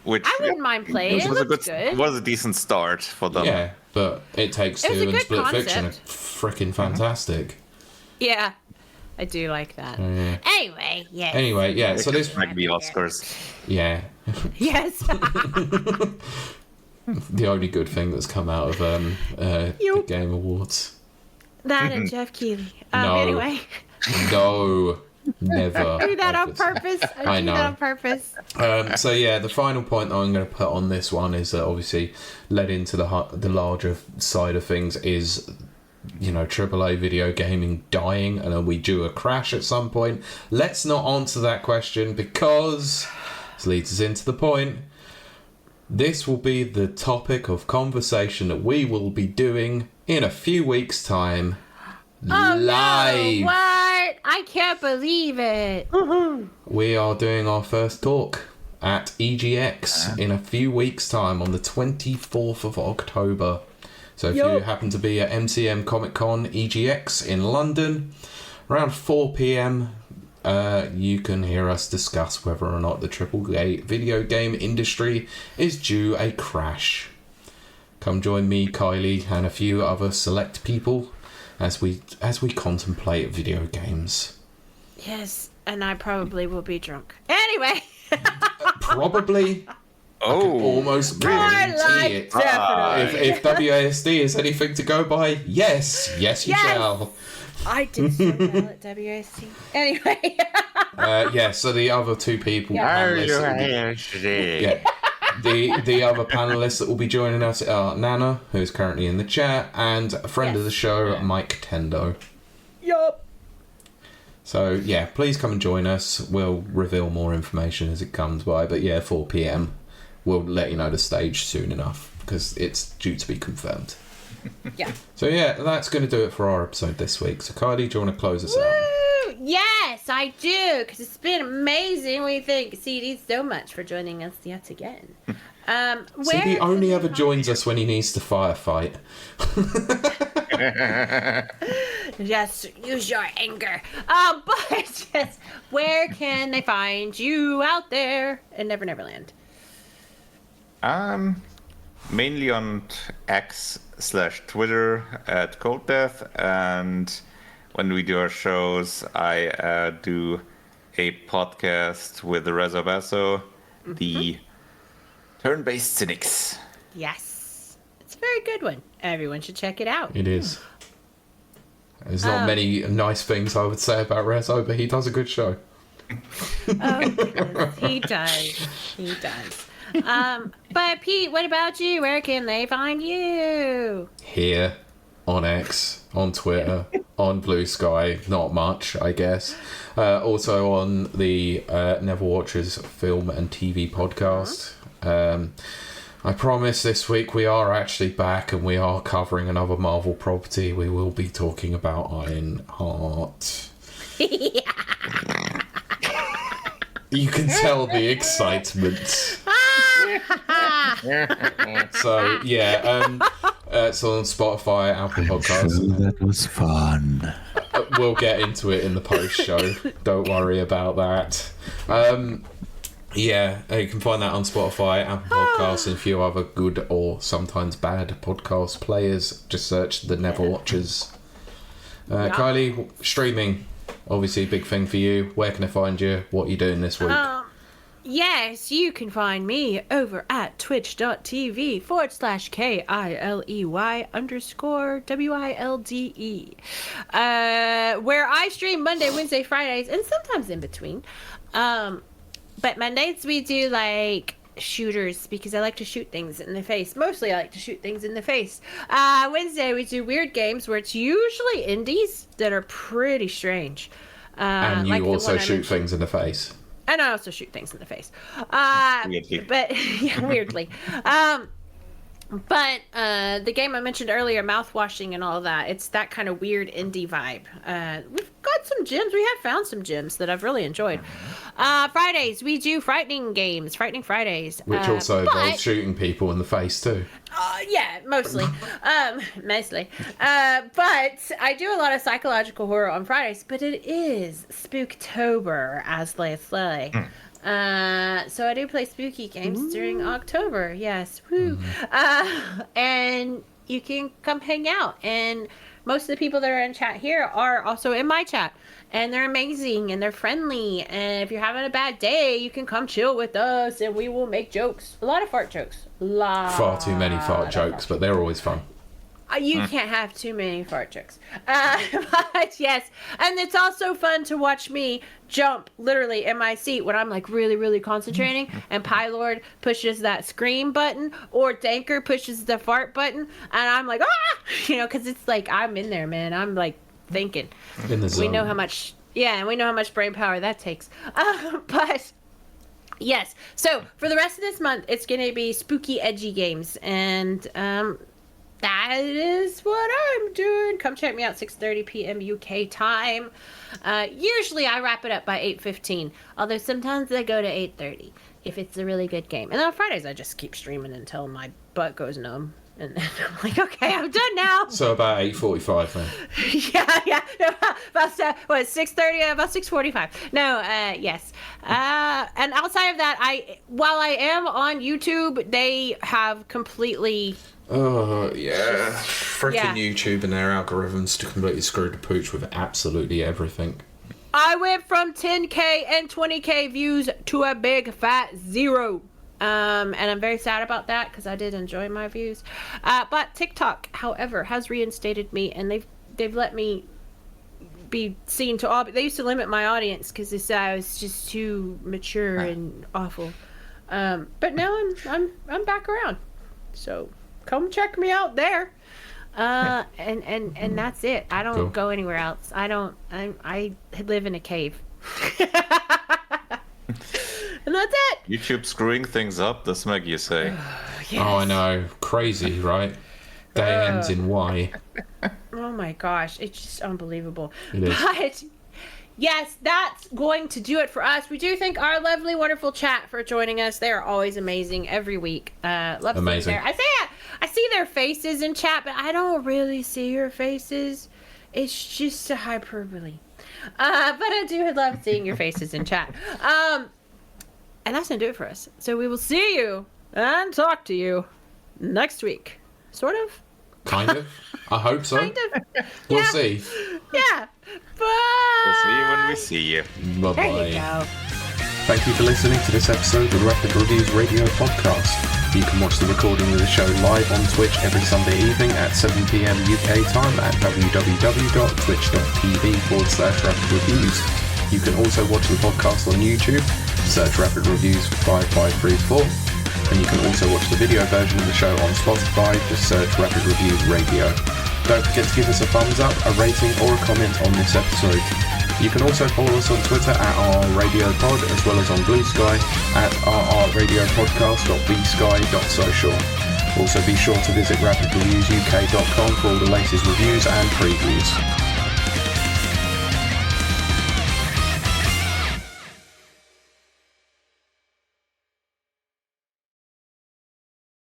Which, I wouldn't mind playing. It was good. It was a decent start for them. Yeah, but It Takes Two and Split Fiction are freaking fantastic. Yeah, I do like that. Anyway, yes. Anyway, yeah. So this might be Oscars. Yeah. Yes. The only good thing that's come out of the Game Awards. That and Jeff Keighley. No. Anyway. No. Never. I do that on purpose. I do that on purpose. So yeah, the final point that I'm going to put on this one is that obviously led into the larger side of things is, you know, AAA video gaming dying, and are we due a crash at some point? Let's not answer that question, because this leads us into the point. This will be the topic of conversation that we will be doing in a few weeks' time. Live. No. What? I can't believe it. We are doing our first talk at EGX in a few weeks' time on the 24th of October. So if you happen to be at MCM Comic Con EGX in London, around 4 p.m, you can hear us discuss whether or not the AAA video game industry is due a crash. Come join me, Kiley, and a few other select people as we contemplate video games. Yes, and I probably will be drunk. Anyway. Probably. Almost guarantee it. If WASD is anything to go by, yes, you shall. I did so well at WASD. Anyway. So the other two people. The other panelists that will be joining us are Nana, who's currently in the chat, and a friend of the show, Mike Tendo. Yup. So, yeah, please come and join us. We'll reveal more information as it comes by. But, 4 p.m. We'll let you know the stage soon enough, because it's due to be confirmed. Yeah. So yeah, that's going to do it for our episode this week. So Kylie, do you want to close us out? Woo! Yes, I do, because it's been amazing. We thank CD so much for joining us yet again. CD only ever joins us when he needs to firefight. Just use your anger. But yes, where can they find you out there in Never Neverland? Mainly on X/Twitter at Colddeath, and when we do our shows, I do a podcast with the Reservaso, the Turn-Based Cynics. Yes, it's a very good one. Everyone should check it out. It is. There's not many nice things I would say about Rezo, but he does a good show. Oh, he does. He does. But Pete, what about you? Where can they find you? Here, on X, on Twitter, on Blue Sky, not much, I guess. Also on the Never Watchers film and TV podcast. I promise this week we are actually back and we are covering another Marvel property. We will be talking about Ironheart. You can tell the excitement. So yeah, it's on Spotify, Apple Podcasts. Sure, that was fun. We'll get into it in the post show. Don't worry about that. Yeah, you can find that on Spotify, Apple Podcasts, and a few other good or sometimes bad podcast players. Just search the Never Watchers. Kylie, streaming, obviously a big thing for you. Where can I find you? What are you doing this week? Yes, you can find me over at twitch.tv/KILEY_WILDE. Where I stream Monday, Wednesday, Fridays, and sometimes in between. But Mondays we do like shooters because I like to shoot things in the face. Mostly I like to shoot things in the face. Wednesday we do weird games where it's usually indies that are pretty strange. And you like also shoot things in the face. And I also shoot things in the face. Weirdly. But yeah, weirdly. But the game I mentioned earlier, mouthwashing and all of that, it's that kind of weird indie vibe. We've got some gems. We have found some gems that I've really enjoyed. Fridays, we do frightening games, Frightening Fridays. Which also involves shooting people in the face too. Yeah, mostly. Mostly. But I do a lot of psychological horror on Fridays, but it is Spooktober, as they say. So I do play spooky games during October. Yes. Woo. And you can come hang out. And most of the people that are in chat here are also in my chat. And they're amazing and they're friendly. And if you're having a bad day, you can come chill with us and we will make jokes. A lot of fart jokes. Far too many fart jokes, but they're always fun. You can't have too many fart jokes. But yes, and it's also fun to watch me jump literally in my seat when I'm like really, really concentrating and Pylord pushes that scream button or Danker pushes the fart button and I'm like, because it's like I'm in there, man. I'm like thinking. In the zone. We know how much, and we know how much brain power that takes. But yes, so for the rest of this month, it's going to be spooky, edgy games and that is what I'm doing. Come check me out, 6:30 p.m. UK time. Usually I wrap it up by 8:15, although sometimes I go to 8:30 if it's a really good game. And then on Fridays I just keep streaming until my butt goes numb. And then I'm like, okay, I'm done now. So about 8:45 then. yeah. No, about 6:30, about 6:45. No, yes. And outside of that, while I am on YouTube, they have completely... Oh, yeah. Freaking YouTube and their algorithms to completely screw the pooch with absolutely everything. I went from 10K and 20K views to a big fat 0. And I'm very sad about that because I did enjoy my views. But TikTok, however, has reinstated me and they've let me be seen to all. They used to limit my audience because they said I was just too mature and awful. But now I'm back around. So come check me out there. And that's it. I don't go anywhere else. I live in a cave. And that's it. YouTube screwing things up, the smug you say. Yes. Oh, I know. Crazy, right? Day ends in Y. Oh my gosh, it's just unbelievable. It is. But yes, that's going to do it for us. We do thank our lovely, wonderful chat for joining us. They are always amazing every week. Love Amazing. seeing I see their faces in chat, but I don't really see your faces. It's just a hyperbole. But I do love seeing your faces in chat. And that's going to do it for us. So we will see you and talk to you next week. Sort of. Kind of. I hope so. Kind of. We'll Yeah. see. Yeah. Bye. We'll see you when we see you. Bye bye. There you go. Thank you for listening to this episode of the Rapid Reviews Radio Podcast. You can watch the recording of the show live on Twitch every Sunday evening at 7 p.m. UK time at www.twitch.tv/Rapid Reviews. You can also watch the podcast on YouTube, search Rapid Reviews 5534, and you can also watch the video version of the show on Spotify, just search Rapid Reviews Radio. Don't forget to give us a thumbs up, a rating, or a comment on this episode. You can also follow us on Twitter at rrradiopod, as well as on Blue Sky at rrradiopodcast.bsky.social. Also be sure to visit rapidreviewsuk.com for all the latest reviews and previews.